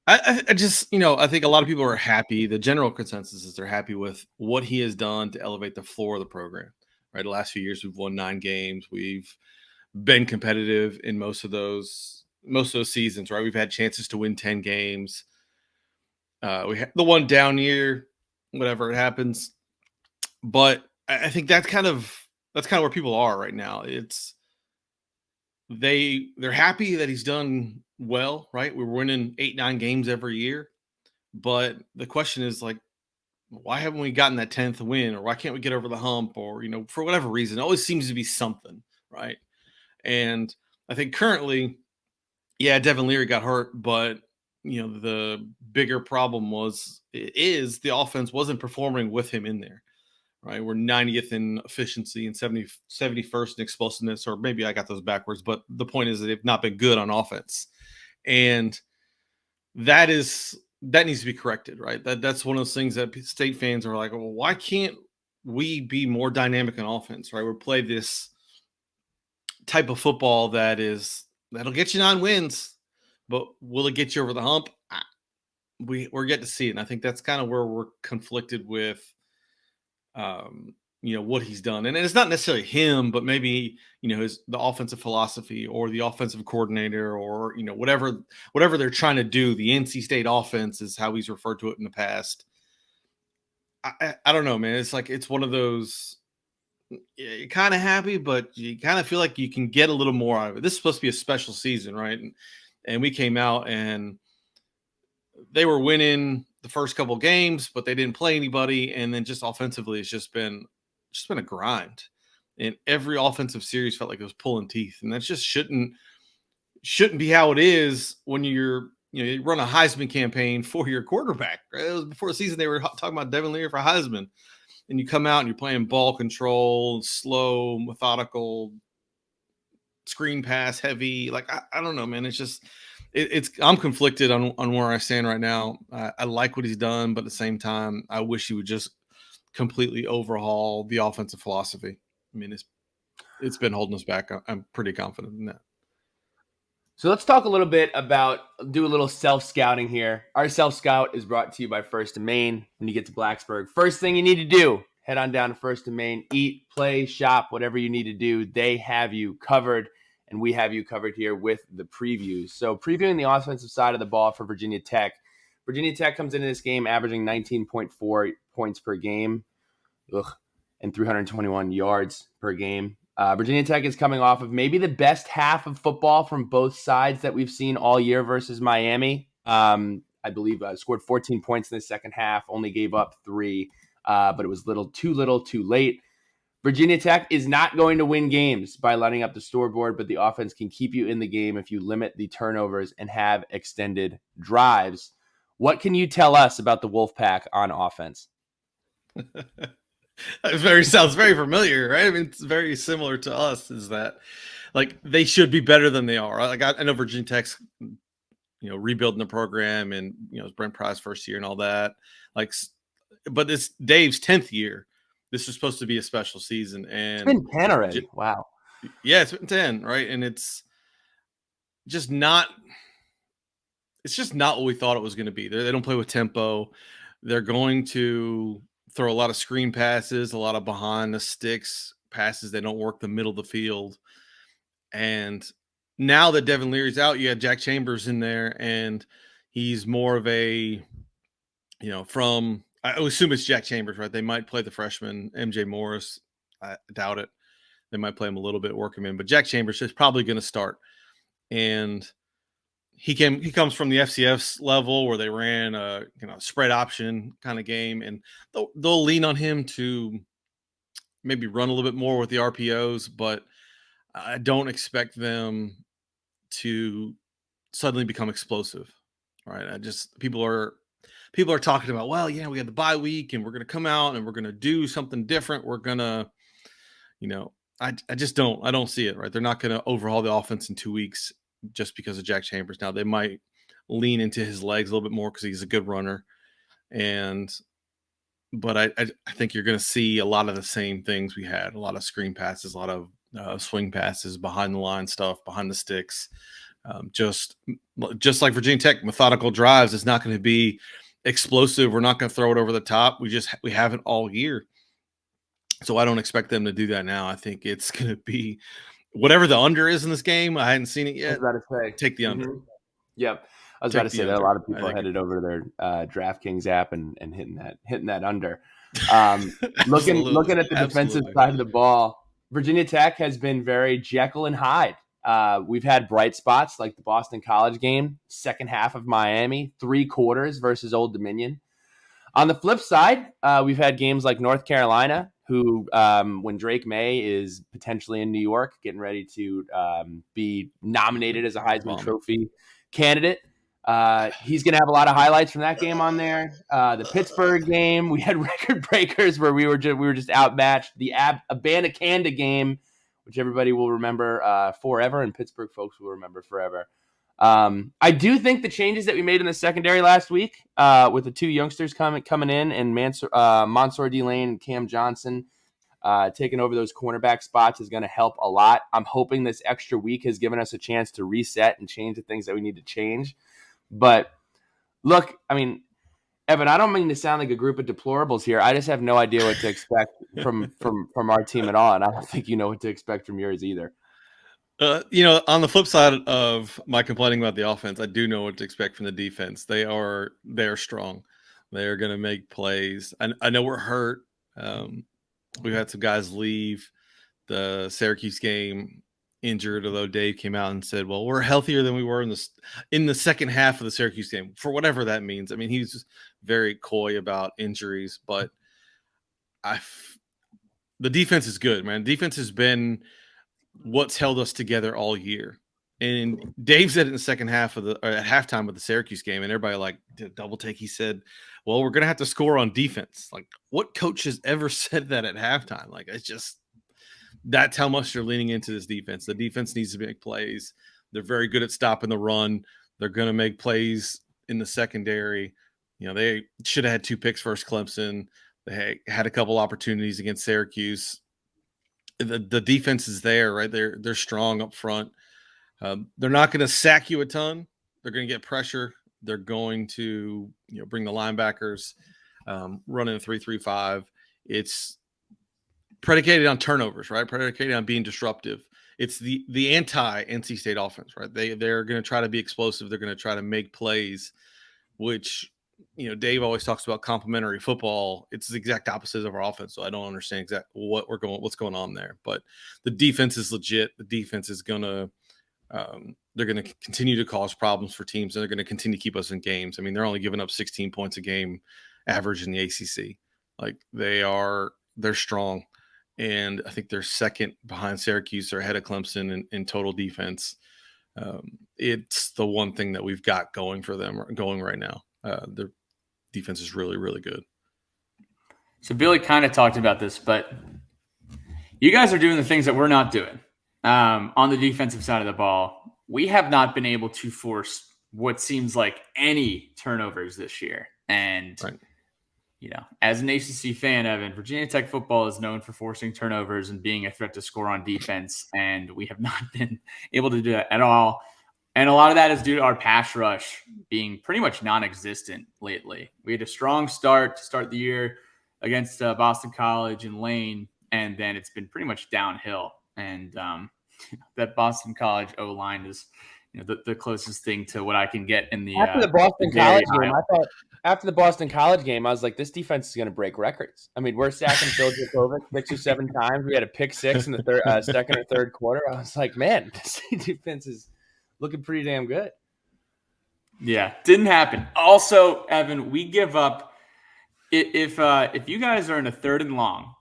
I just, I think a lot of people are happy. The general consensus is they're happy with what he has done to elevate the floor of the program, right? The last few years, we've won 9 games. We've been competitive in most of those seasons, right? We've had chances to win 10 games. We had the one down year, whatever it happens. But I think that's kind of where people are right now. They're happy that he's done well, right? We're winning 8-9 games every year. But the question is, like, why haven't we gotten that 10th win? Or why can't we get over the hump? Or, for whatever reason, it always seems to be something, right? And I think currently, Devin Leary got hurt, but, the bigger problem is the offense wasn't performing with him in there. Right, we're 90th in efficiency and 71st in explosiveness, or maybe I got those backwards. But the point is that they've not been good on offense, and that needs to be corrected. Right, that's one of those things that State fans are like, well, why can't we be more dynamic in offense? Right, we play this type of football that'll get you 9 wins, but will it get you over the hump? We're yet to see it, and I think that's kind of where we're conflicted with. What he's done, and it's not necessarily him, but maybe the offensive philosophy or the offensive coordinator, or whatever they're trying to do. The NC State offense is how he's referred to it in the past. I don't know, man. It's like it's one of those. You're kind of happy, but you kind of feel like you can get a little more out of it. This is supposed to be a special season, right? And we came out and they were winning the first couple games, but they didn't play anybody. And then just offensively, it's just been a grind. And every offensive series felt like it was pulling teeth. And that just shouldn't be how it is when you run a Heisman campaign for your quarterback. Right? It was before the season, they were talking about Devin Leary for Heisman. And you come out and you're playing ball control, slow, methodical, screen pass heavy. Like, I don't know, man. It's just I'm conflicted on where I stand right now. I like what he's done, but at the same time, I wish he would just completely overhaul the offensive philosophy. I mean, it's been holding us back. I'm pretty confident in that.
So let's talk a little bit do a little self-scouting here. Our self-scout is brought to you by First and Main. When you get to Blacksburg, first thing you need to do, head on down to First and Main, eat, play, shop, whatever you need to do. They have you covered. And we have you covered here with the previews. So previewing the offensive side of the ball for Virginia Tech. Virginia Tech comes into this game averaging 19.4 points per game and 321 yards per game. Virginia Tech is coming off of maybe the best half of football from both sides that we've seen all year versus Miami. I believe scored 14 points in the second half, only gave up 3, but it was too little, too late. Virginia Tech is not going to win games by lining up the scoreboard, but the offense can keep you in the game if you limit the turnovers and have extended drives. What can you tell us about the Wolfpack on offense?
Sounds very familiar, right? I mean, it's very similar to us. Is that like they should be better than they are? Like I know Virginia Tech's, rebuilding the program, and it's Brent Pry's first year and all that. Like, but it's Dave's 10th year. This is supposed to be a special season, and
it's been 10 already. Wow.
Yeah, it's been 10, right? And it's just not. It's just not what we thought it was going to be. They don't play with tempo. They're going to throw a lot of screen passes, a lot of behind the sticks passes. They don't work the middle of the field. And now that Devin Leary's out, you have Jack Chambers in there, and he's more of a, I assume it's Jack Chambers, right? They might play the freshman, MJ Morris. I doubt it. They might play him a little bit, work him in. But Jack Chambers is probably going to start. and he comes from the FCS level where they ran a spread option kind of game, and they'll lean on him to maybe run a little bit more with the RPOs, but I don't expect them to suddenly become explosive. Right? People are talking about, well, yeah, we had the bye week and we're going to come out and we're going to do something different. We're going to, I don't see it, right? They're not going to overhaul the offense in 2 weeks just because of Jack Chambers. Now they might lean into his legs a little bit more because he's a good runner. But I think you're going to see a lot of the same things we had, a lot of screen passes, a lot of swing passes, behind the line stuff, behind the sticks. Just like Virginia Tech, methodical drives. It's not going to be explosive. We're not going to throw it over the top. We haven't all year. So I don't expect them to do that now. I think it's going to be whatever the under is in this game. I hadn't seen it yet.
I was about to say.
Take the under.
Yep. I was about to say that a lot of people are headed over to their DraftKings app and hitting that under. Looking at the defensive side of the ball, Virginia Tech has been very Jekyll and Hyde. We've had bright spots like the Boston College game, second half of Miami, 3 quarters versus Old Dominion. On the flip side, we've had games like North Carolina, who, when Drake May is potentially in New York, getting ready to be nominated as a Heisman Trophy candidate. He's going to have a lot of highlights from that game on there. The Pittsburgh game, we had record breakers where we were just outmatched. The Abanikanda game, which everybody will remember forever, and Pittsburgh folks will remember forever. I do think the changes that we made in the secondary last week with the 2 youngsters coming in and Mansour D-Lane and Cam Johnson taking over those cornerback spots is going to help a lot. I'm hoping this extra week has given us a chance to reset and change the things that we need to change. But look, I mean, Evan, I don't mean to sound like a group of deplorables here. I just have no idea what to expect from our team at all, and I don't think you know what to expect from yours either.
On the flip side of my complaining about the offense, I do know what to expect from the defense. They're strong. They're going to make plays. I know we're hurt. We've had some guys leave the Syracuse game injured, although Dave came out and said, well, we're healthier than we were in the second half of the Syracuse game, for whatever that means. I mean, he's very coy about injuries, but the defense is good, man. Defense has been what's held us together all year. And Dave said it in the second half at halftime of the Syracuse game, and everybody did a double take. He said, well, we're going to have to score on defense. Like, what coach has ever said that at halftime? Like, it's just, that's how much they're leaning into this defense. The defense needs to make plays. They're very good at stopping the run. They're going to make plays in the secondary. They should have had 2 picks versus Clemson. They had a couple opportunities against Syracuse. The defense is there, right? They're strong up front. They're not going to sack you a ton. They're going to get pressure. They're going to bring the linebackers, running a 3-3-5. It's predicated on turnovers, right? Predicated on being disruptive. It's the anti-NC State offense, right? They're going to try to be explosive. They're going to try to make plays, which Dave always talks about complementary football. It's the exact opposite of our offense. So I don't understand exactly what's going on there. But the defense is legit. The defense is going to they're going to continue to cause problems for teams, and they're going to continue to keep us in games. I mean, they're only giving up 16 points a game average in the ACC. Like, they're strong. And I think they're second behind Syracuse. They're ahead of Clemson in total defense. It's the one thing that we've got going for them going right now. Their defense is really, really good.
So Billy kind of talked about this, but you guys are doing the things that we're not doing. On the defensive side of the ball, we have not been able to force what seems like any turnovers this year. And,
right.
As an ACC fan, Evan, Virginia Tech football is known for forcing turnovers and being a threat to score on defense. And we have not been able to do that at all. And a lot of that is due to our pass rush being pretty much non-existent lately. We had a strong start to start the year against Boston College and Lane, and then it's been pretty much downhill. And that Boston College O-line is the closest thing to what I can get in the
after the Boston College game. I thought after the Boston College game, I was like, this defense is going to break records. I mean, we're sacking Phil Dracovic 6 or 7 times. We had a pick 6 in the second or third quarter. I was like, man, this defense is looking pretty damn good.
Yeah, didn't happen. Also, Evan, we give up if you guys are in a 3rd and long,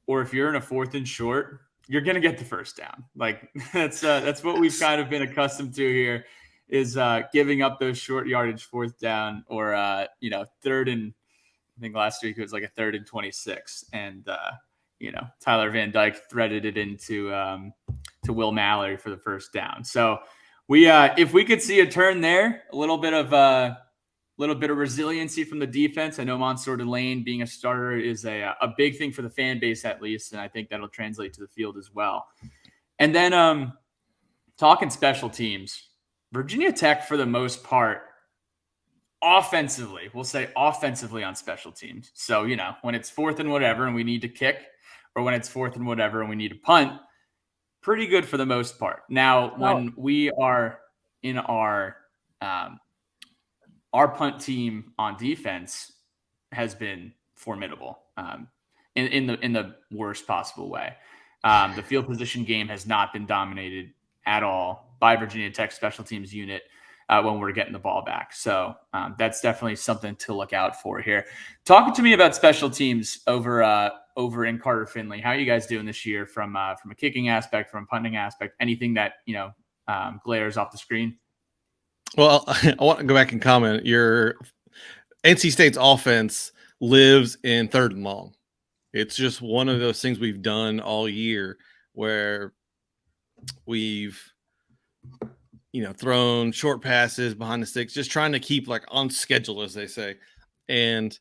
or if you're in a 4th and short, you're gonna get the first down. Like that's what we've kind of been accustomed to here, is giving up those short yardage 4th down, or 3rd and, I think last week it was like a 3rd and 26, and Tyler Van Dyke threaded it into to Will Mallory for the first down. So we if we could see a turn there, a little bit of resiliency from the defense. I know Mansour Delane being a starter is a big thing for the fan base, at least, and I think that'll translate to the field as well. And then talking special teams, Virginia Tech, for the most part, offensively, we'll say offensively on special teams. So, when it's 4th and whatever and we need to kick, or when it's 4th and whatever and we need to punt, pretty good for the most part. Now, when we are in our punt team on defense has been formidable in the worst possible way. The field position game has not been dominated at all by Virginia Tech special teams unit when we're getting the ball back. So that's definitely something to look out for here. Talking to me about special teams over in Carter Finley. How are you guys doing this year from a kicking aspect, from a punting aspect, anything that, glares off the screen?
Well, I want to go back and comment. Your NC State's offense lives in 3rd and long. It's just one of those things we've done all year where we've, thrown short passes behind the sticks, just trying to keep like on schedule, as they say. And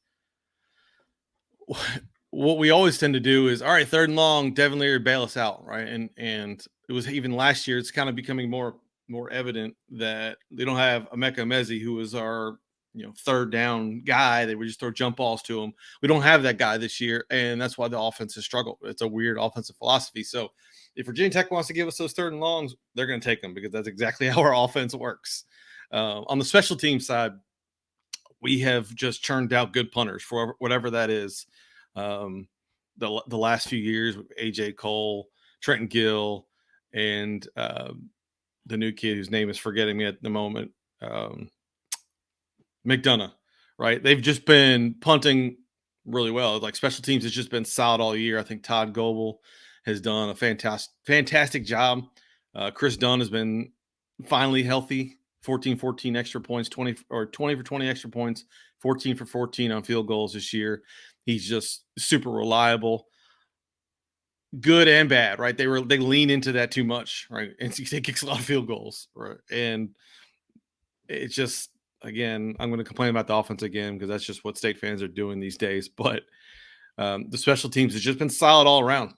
what we always tend to do is, all right, 3rd and long, Devin Leary bail us out, right? And it was even last year, it's kind of becoming more evident that they don't have Emeka Emezi, who was our 3rd down guy. They would just throw jump balls to him. We don't have that guy this year, and that's why the offense has struggled. It's a weird offensive philosophy. So if Virginia Tech wants to give us those 3rd and longs, they're going to take them, because that's exactly how our offense works. On the special team side, we have just churned out good punters for whatever that is. The last few years, AJ Cole, Trenton Gill, and the new kid whose name is forgetting me at the moment, McDonough, right? They've just been punting really well. Like, special teams has just been solid all year. I think Todd Goebel has done a fantastic job. Chris Dunn has been finally healthy. 14 extra points, 20 for 20 extra points, 14 for 14 on field goals this year. He's just super reliable. Good and bad, right? They lean into that too much, right? And he kicks a lot of field goals, right? And it's just, again, I'm going to complain about the offense again, because that's just what State fans are doing these days. But the special teams has just been solid all around.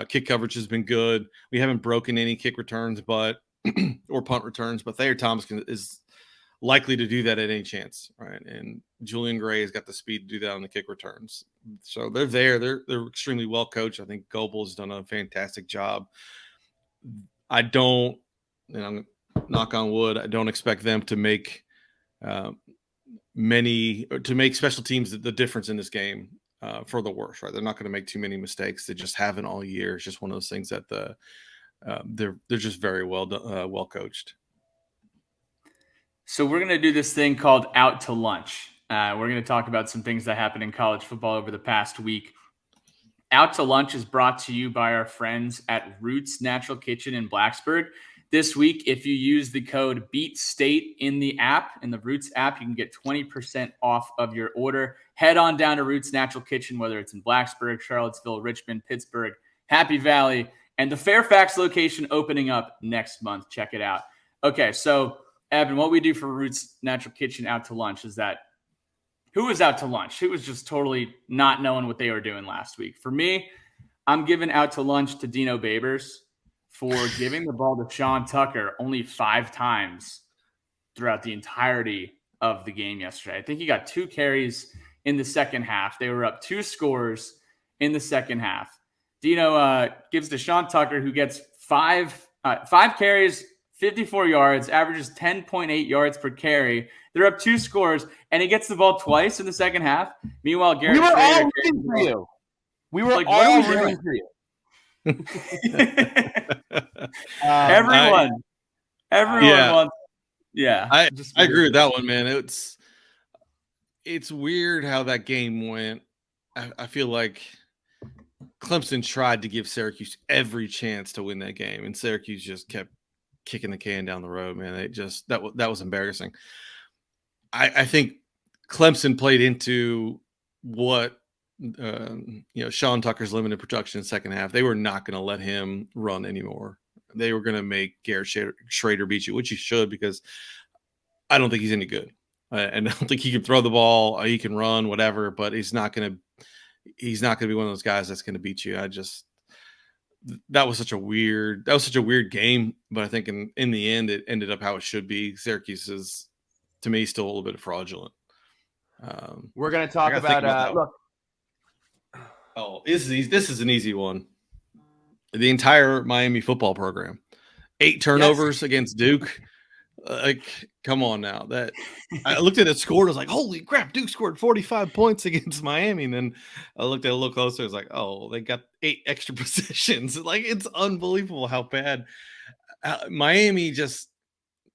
Kick coverage has been good. We haven't broken any kick returns, or punt returns, but Thayer Thomas is likely to do that at any chance, right? And Julian Gray has got the speed to do that on the kick returns. So they're there. They're extremely well coached. I think Goebel has done a fantastic job. I don't, and I'm knock on wood, I don't expect them to make make special teams the difference in this game for the worse, right? They're not going to make too many mistakes. They just haven't all year. It's just one of those things that they're just very well coached.
So we're going to do this thing called Out to Lunch. We're going to talk about some things that happened in college football over the past week. Out to Lunch is brought to you by our friends at Roots Natural Kitchen in Blacksburg. This week, if you use the code BEATSTATE in the Roots app, you can get 20% off of your order. Head on down to Roots Natural Kitchen, whether it's in Blacksburg, Charlottesville, Richmond, Pittsburgh, Happy Valley, and the Fairfax location opening up next month. Check it out. Okay, so Evan, what we do for Roots Natural Kitchen Out to Lunch is that, who was out to lunch? Who was just totally not knowing what they were doing last week? For me, I'm giving out to lunch to Dino Babers for giving the ball to Sean Tucker only 5 times throughout the entirety of the game yesterday. I think he got 2 carries in the second half. They were up 2 scores in the second half. Dino gives to Sean Tucker, who gets 5 carries, 54 yards, averages 10.8 yards per carry. They're up 2 scores, and he gets the ball twice in the second half. Meanwhile, Garrett
We were
Schrader
all rooting for you. We were
like,
all
what are we
rooting
doing?
for you.
Everyone wants Yeah,
I
just
agree with that one, man. It's weird how that game went. I feel like Clemson tried to give Syracuse every chance to win that game, and Syracuse just kept kicking the can down the road, man. That was embarrassing. I think Clemson played into what Sean Tucker's limited production in the second half. They were not going to let him run anymore. They were going to make Garrett Schrader beat you, which he should, because I don't think he's any good. And I don't think he can throw the ball. He can run, whatever, but he's not going to be one of those guys that's going to beat you. That was such a weird game, but I think in the end it ended up how it should be. Syracuse is, to me, still a little bit fraudulent.
We're going to talk about look.
Oh, this is an easy one. The entire Miami football program, 8 turnovers against Duke. Like, come on now. That I looked at the score and I was like, holy crap, Duke scored 45 points against Miami. And then I looked at it a little closer. I was like, oh, they got 8 extra possessions. Like, it's unbelievable how bad Miami just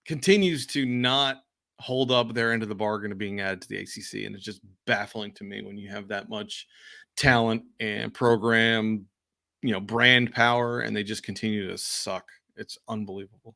continues to not hold up their end of the bargain of being added to the ACC. And it's just baffling to me when you have that much talent and program, brand power, and they just continue to suck. It's unbelievable.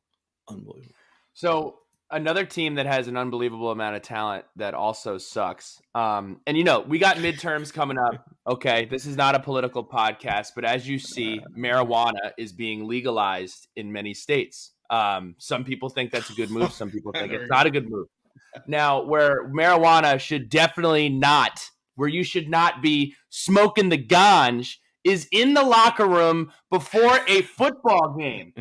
So another team that has an unbelievable amount of talent that also sucks. And we got midterms coming up. Okay, this is not a political podcast, but as you see, marijuana is being legalized in many states. Some people think that's a good move. Some people think it's not a good move. Now, where marijuana should definitely not, where you should not be smoking the ganj, is in the locker room before a football game.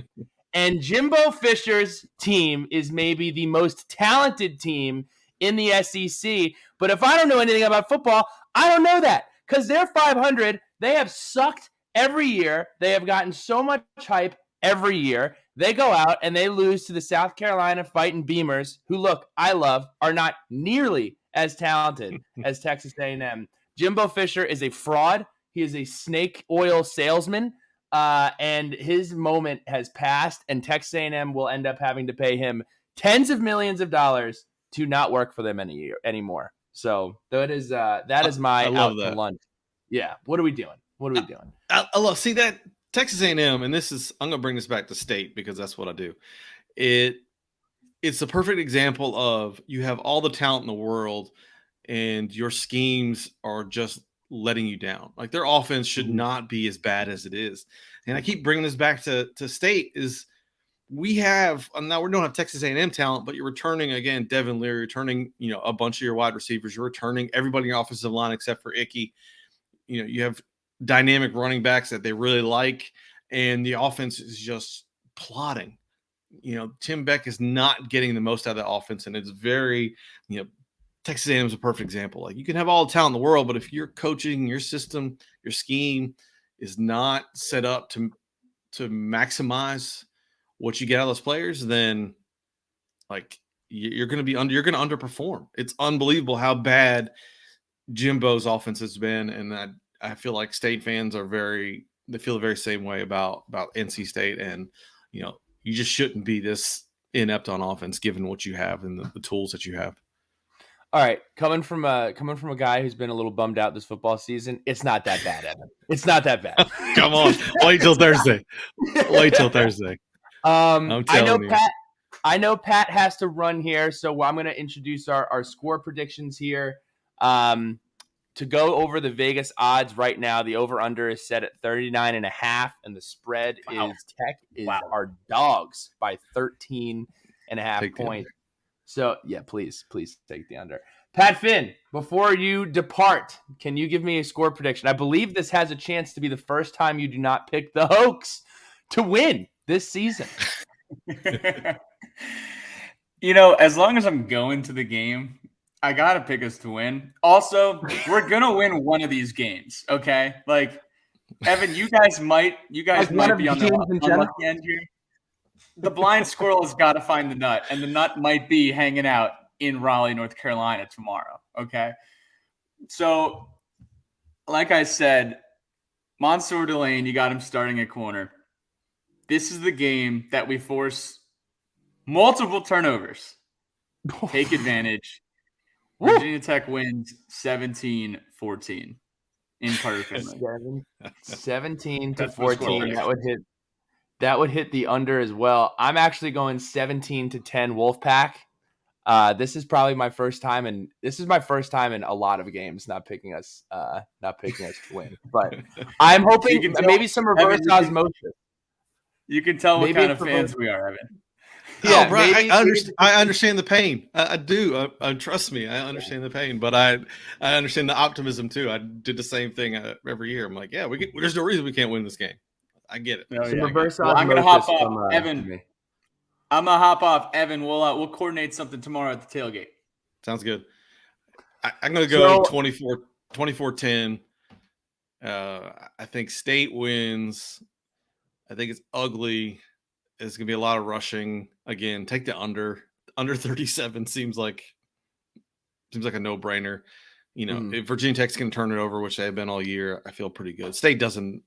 And Jimbo Fisher's team is maybe the most talented team in the SEC. But if I don't know anything about football, I don't know that, because they're 500. They have sucked every year. They have gotten so much hype every year. They go out and they lose to the South Carolina Fighting Beamers, who, look, I love, are not nearly as talented as Texas A&M. Jimbo Fisher is a fraud. He is a snake oil salesman. And his moment has passed, and Texas A&M will end up having to pay him tens of millions of dollars to not work for them anymore. So that is my out to lunch. Yeah. What are we doing?
I love, see that Texas A&M, and I'm going to bring this back to state because that's what I do. It's a perfect example of, you have all the talent in the world and your schemes are just letting you down. Like, their offense should not be as bad as it is. And I keep bringing this back to state. Is we have, now we don't have Texas A&M talent, but you're returning, again, Devin Leary, returning, a bunch of your wide receivers. You're returning everybody in your offensive line except for Icky. You have dynamic running backs that they really like, and the offense is just plodding. Tim Beck is not getting the most out of the offense, and it's very, Texas A&M is a perfect example. Like, you can have all the talent in the world, but if your coaching, your system, your scheme is not set up to maximize what you get out of those players, then like you're going to underperform. It's unbelievable how bad Jimbo's offense has been, and I feel like state fans they feel the very same way about NC State, and you just shouldn't be this inept on offense given what you have and the tools that you have.
All right, coming from a guy who's been a little bummed out this football season, it's not that bad, Evan. It's not that bad.
Come on, wait till Thursday. I'm telling you.
I know Pat has to run here, so I'm going to introduce our score predictions here. To go over the Vegas odds right now, the over/under is set at 39.5, and the spread are dogs by 13.5 points. So, yeah, please take the under. Pat Finn, before you depart, can you give me a score prediction? I believe this has a chance to be the first time you do not pick the Hokies to win this season.
As long as I'm going to the game, I got to pick us to win. Also, we're going to win one of these games, okay? Like, Evan, you guys might be on the unlucky end here. The blind squirrel has got to find the nut, and the nut might be hanging out in Raleigh, North Carolina tomorrow, okay? So, like I said, Mansour Delane, you got him starting at corner. This is the game that we force multiple turnovers Take advantage.
Woo!
Virginia Tech wins 17-14 in Carter Finley.
17 to
That's my score
14.
prediction.
That would hit the under as well. I'm actually going 17 to 10 Wolfpack. This is probably my first time, and this is my first time in a lot of games not picking us to win. But I'm hoping
You can
maybe
tell,
some reverse
Evan,
osmosis.
you can tell what
Maybe
kind
it's
of fans we are, Evan.
Yeah,
Oh, bro,
maybe
I understand the pain. I do. Trust me, I understand the pain, but I understand the optimism too. I did the same thing every year. I'm like, yeah, there's no reason we can't win this game. I get it.
Oh,
some
yeah.
reverse
Well, I'm gonna
osmosis
hop
from
off, Evan.
me.
I'm gonna hop off, Evan. We'll coordinate something tomorrow at the tailgate.
Sounds good. I'm gonna go
So,
24-10. I think State wins. I think it's ugly. It's gonna be a lot of rushing. Again, take the under 37 seems like a no-brainer. If Virginia Tech's gonna turn it over, which they've been all year, I feel pretty good. State doesn't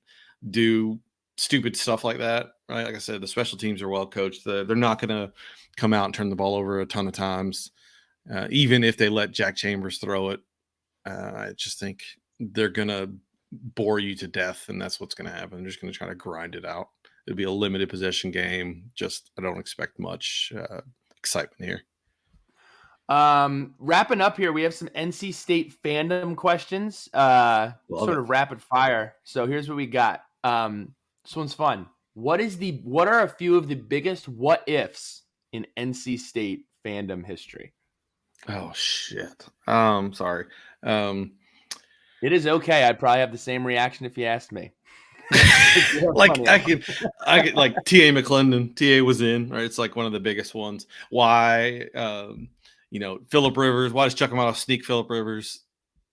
do stupid stuff like that, right? Like I said, the special teams are well coached. They're not gonna come out and turn the ball over a ton of times, even if they let Jack Chambers throw it. I just think they're gonna bore you to death, and that's what's gonna happen. They're just gonna try to grind it out. It'll be a limited possession game. I don't expect much excitement here.
wrapping up here, we have some NC State fandom questions, sort of rapid fire. So here's what we got. This one's fun. What are a few of the biggest what ifs in NC State fandom history?
Oh shit. Sorry.
It is okay. I'd probably have the same reaction if you asked me.
Like I could like TA McClendon. TA was in, right? It's like one of the biggest ones. Why Phillip Rivers, why does Chuck Amato sneak Phillip Rivers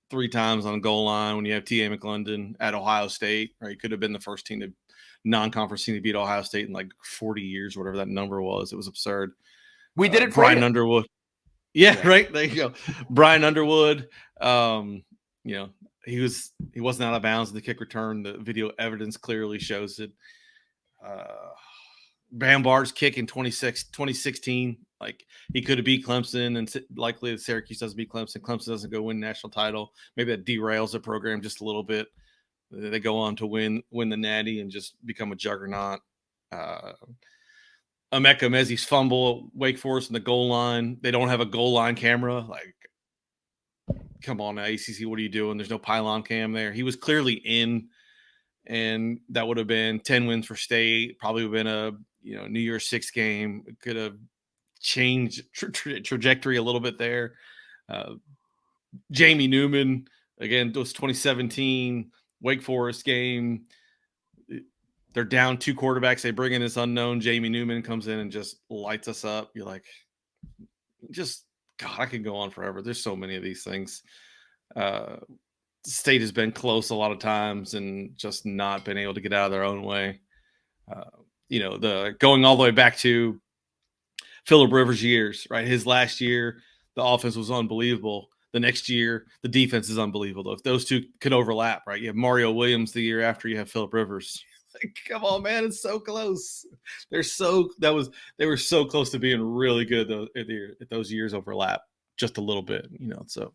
3 times on the goal line when you have TA McClendon at Ohio State, right? He could have been the first team to non-conference team to beat Ohio State in like 40 years, whatever that number was. It was absurd.
We did it for
Brian
you.
Underwood. Yeah, right. There you go. Brian Underwood. He wasn't out of bounds in the kick return. The video evidence clearly shows it. Bam Bart's kick in 2016. Like he could have beat Clemson, and likely Syracuse doesn't beat Clemson. Clemson doesn't go win national title. Maybe that derails the program just a little bit. They go on to win the Natty and just become a juggernaut. Emeka Mezi's fumble at Wake Forest in the goal line. They don't have a goal line camera. Like, come on now, ACC, what are you doing? There's no pylon cam there. He was clearly in, and that would have been 10 wins for State. Probably would have been a New Year's Six game. It could have changed trajectory a little bit there. Jamie Newman, again, those 2017 Wake Forest game. They're down 2 quarterbacks. They bring in this unknown Jamie Newman, comes in and just lights us up. You're like, God, I can go on forever. There's so many of these things. State has been close a lot of times and just not been able to get out of their own way. The going all the way back to Phillip Rivers' years, right? His last year, the offense was unbelievable. The next year, the defense is unbelievable. If those two could overlap, right? You have Mario Williams the year after, you have Phillip Rivers. Like, come on, man, it's so close. They were so close to being really good if those years overlap just a little bit, So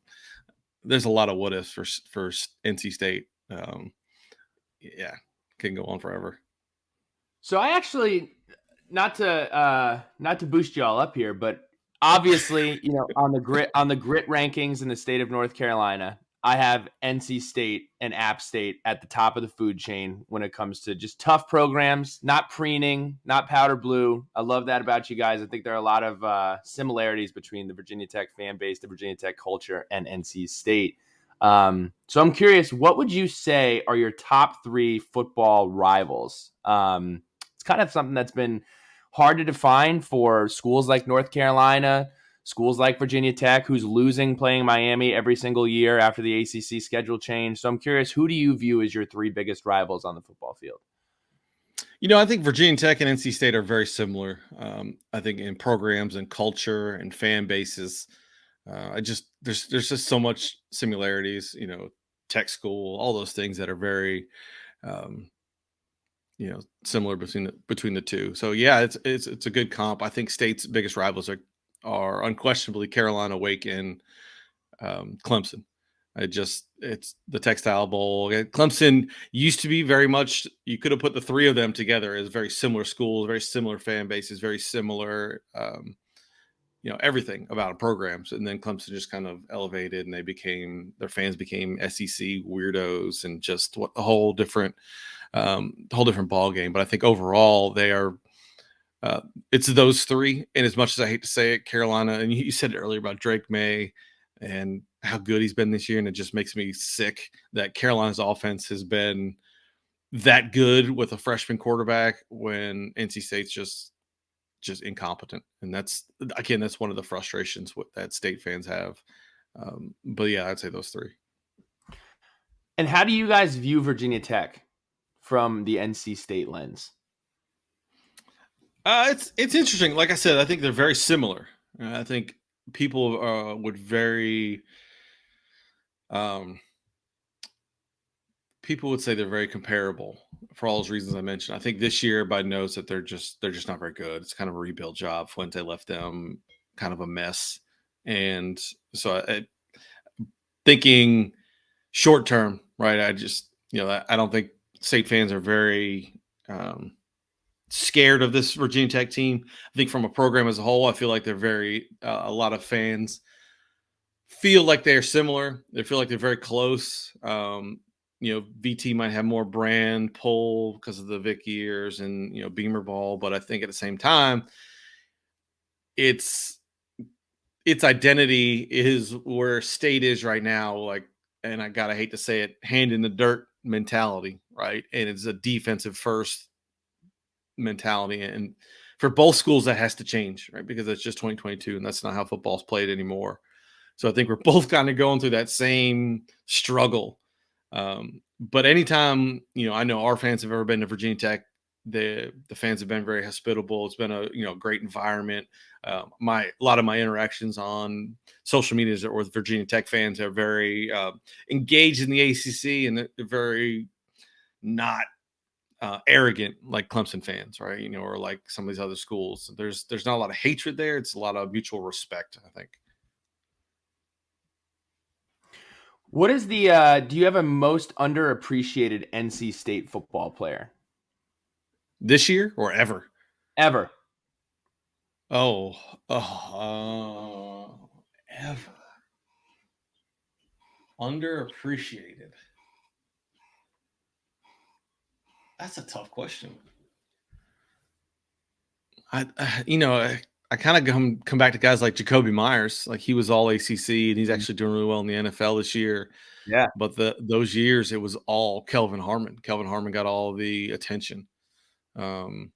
there's a lot of what ifs for NC State. Can go on forever.
So I actually, not to boost you all up here, but obviously, on the grit rankings in the state of North Carolina, I have NC State and App State at the top of the food chain when it comes to just tough programs, not preening, not powder blue. I love that about you guys. I think there are a lot of similarities between the Virginia Tech fan base, the Virginia Tech culture, and NC State. So I'm curious, what would you say are your top 3 football rivals? It's kind of something that's been hard to define for schools like North Carolina, schools like Virginia Tech, who's losing playing Miami every single year after the ACC schedule change. So I'm curious, who do you view as your 3 biggest rivals on the football field?
I think Virginia Tech and NC State are very similar. I think in programs and culture and fan bases, there's just so much similarities. Tech school, all those things that are very, similar between the two. So yeah, it's a good comp. I think State's biggest rivals are are unquestionably Carolina, Wake, and Clemson. It's the Textile Bowl. Clemson used to be very much, you could have put the three of them together as very similar schools, very similar fan bases, very similar, everything about a programs. And then Clemson just kind of elevated, and their fans became SEC weirdos, and just what the whole different ball game. But I think overall they are, it's those three. And as much as I hate to say it, Carolina, and you said it earlier about Drake May and how good he's been this year, and it just makes me sick that Carolina's offense has been that good with a freshman quarterback when NC State's just incompetent. And that's one of the frustrations that State fans have. But yeah, I'd say those three.
And how do you guys view Virginia Tech from the NC State lens?
It's interesting. Like I said, I think they're very similar. I think people would say they're very comparable for all those reasons I mentioned. I think this year everybody knows that they're just not very good. It's kind of a rebuild job. Fuente left them kind of a mess. And so thinking short term, right? I just, I don't think State fans are very scared of this Virginia Tech team. I think from a program as a whole, I feel like they're very, a lot of fans feel like they're similar. They feel like they're very close. VT might have more brand pull because of the Vic years and, Beamer ball. But I think at the same time, its identity is where State is right now. And I hate to say it, hand in the dirt mentality, right? And it's a defensive first mentality. And for both schools, that has to change, right? Because it's just 2022 and that's not how football's played anymore. So I think we're both kind of going through that same struggle. But anytime, I know our fans have ever been to Virginia Tech, the fans have been very hospitable. It's been a, great environment. A lot of my interactions on social media with Virginia Tech fans are very engaged in the ACC, and they're very not arrogant like Clemson fans, right? Or like some of these other schools. There's not a lot of hatred there. It's a lot of mutual respect, I think.
What is the do you have a most underappreciated NC State football player?
This year or ever?
Ever.
Ever. Underappreciated. That's a tough question. I kind of come back to guys like Jacoby Myers. Like, he was all ACC, and he's actually doing really well in the NFL this year.
Yeah.
But those years, it was all Kelvin Harmon. Kelvin Harmon got all the attention. You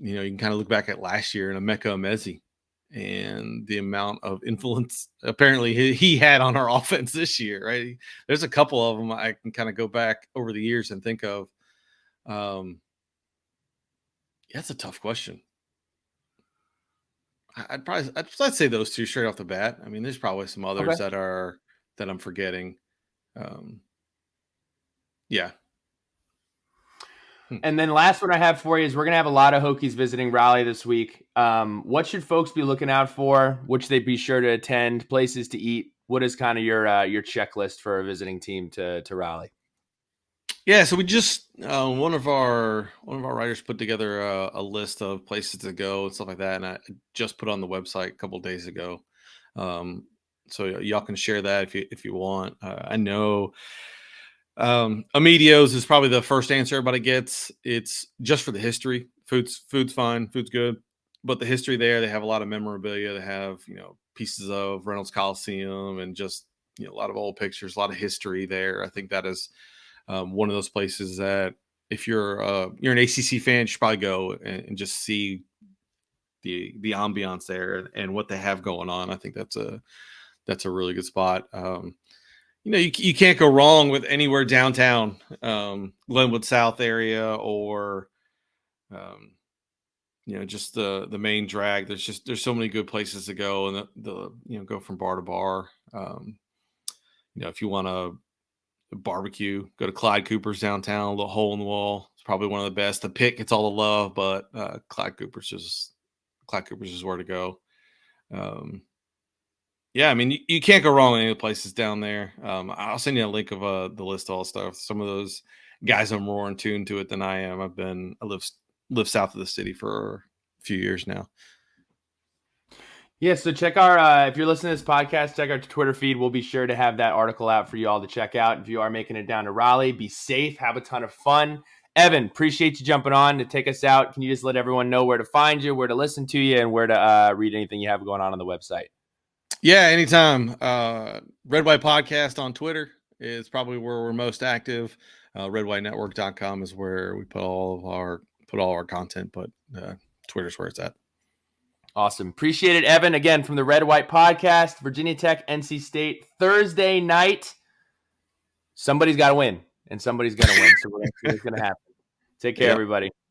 can kind of look back at last year and Emeka Emezi and the amount of influence apparently he had on our offense this year, right? There's a couple of them I can kind of go back over the years and think of. That's a tough question. I'd say those two straight off the bat. I mean, there's probably some others that I'm forgetting. Yeah.
And then last one I have for you is we're going to have a lot of Hokies visiting Raleigh this week. What should folks be looking out for? What should they be sure to attend? Places to eat? What is kind of your checklist for a visiting team to Raleigh?
Yeah, so we just one of our writers put together a list of places to go and stuff like that, and I just put on the website a couple of days ago. So y'all can share that if you want. I know Amedio's is probably the first answer everybody gets. It's just for the history. Food's fine, food's good, but the history there, they have a lot of memorabilia. They have pieces of Reynolds Coliseum and just a lot of old pictures, a lot of history there. I think that is one of those places that if you're an ACC fan, you should probably go and just see the ambiance there and what they have going on. I think that's a really good spot. You can't go wrong with anywhere downtown, Glenwood South area, or just the main drag. There's so many good places to go, and the go from bar to bar. If you want to barbecue, go to Clyde Cooper's downtown, a little hole in the wall. It's probably one of the best. The Pick gets all the love, but Clyde Cooper's is where to go. Yeah, I mean, you can't go wrong with any of the places down there. I'll send you a link of the list of all stuff. Some of those guys are more in tune to it than I am. I live south of the city for a few years now.
Yeah, so check our if you're listening to this podcast, check our Twitter feed. We'll be sure to have that article out for you all to check out. If you are making it down to Raleigh, be safe, have a ton of fun. Evan, appreciate you jumping on to take us out. Can you just let everyone know where to find you, where to listen to you, and where to read anything you have going on the website?
Yeah, anytime. Red White Podcast on Twitter is probably where we're most active. Redwhitenetwork.com is where we put all our content, but Twitter's where it's at.
Awesome. Appreciate it, Evan. Again, from the Red White Podcast, Virginia Tech, NC State, Thursday night. Somebody's got to win, and somebody's going to win. So we're going to see what's going to happen. Take care, everybody.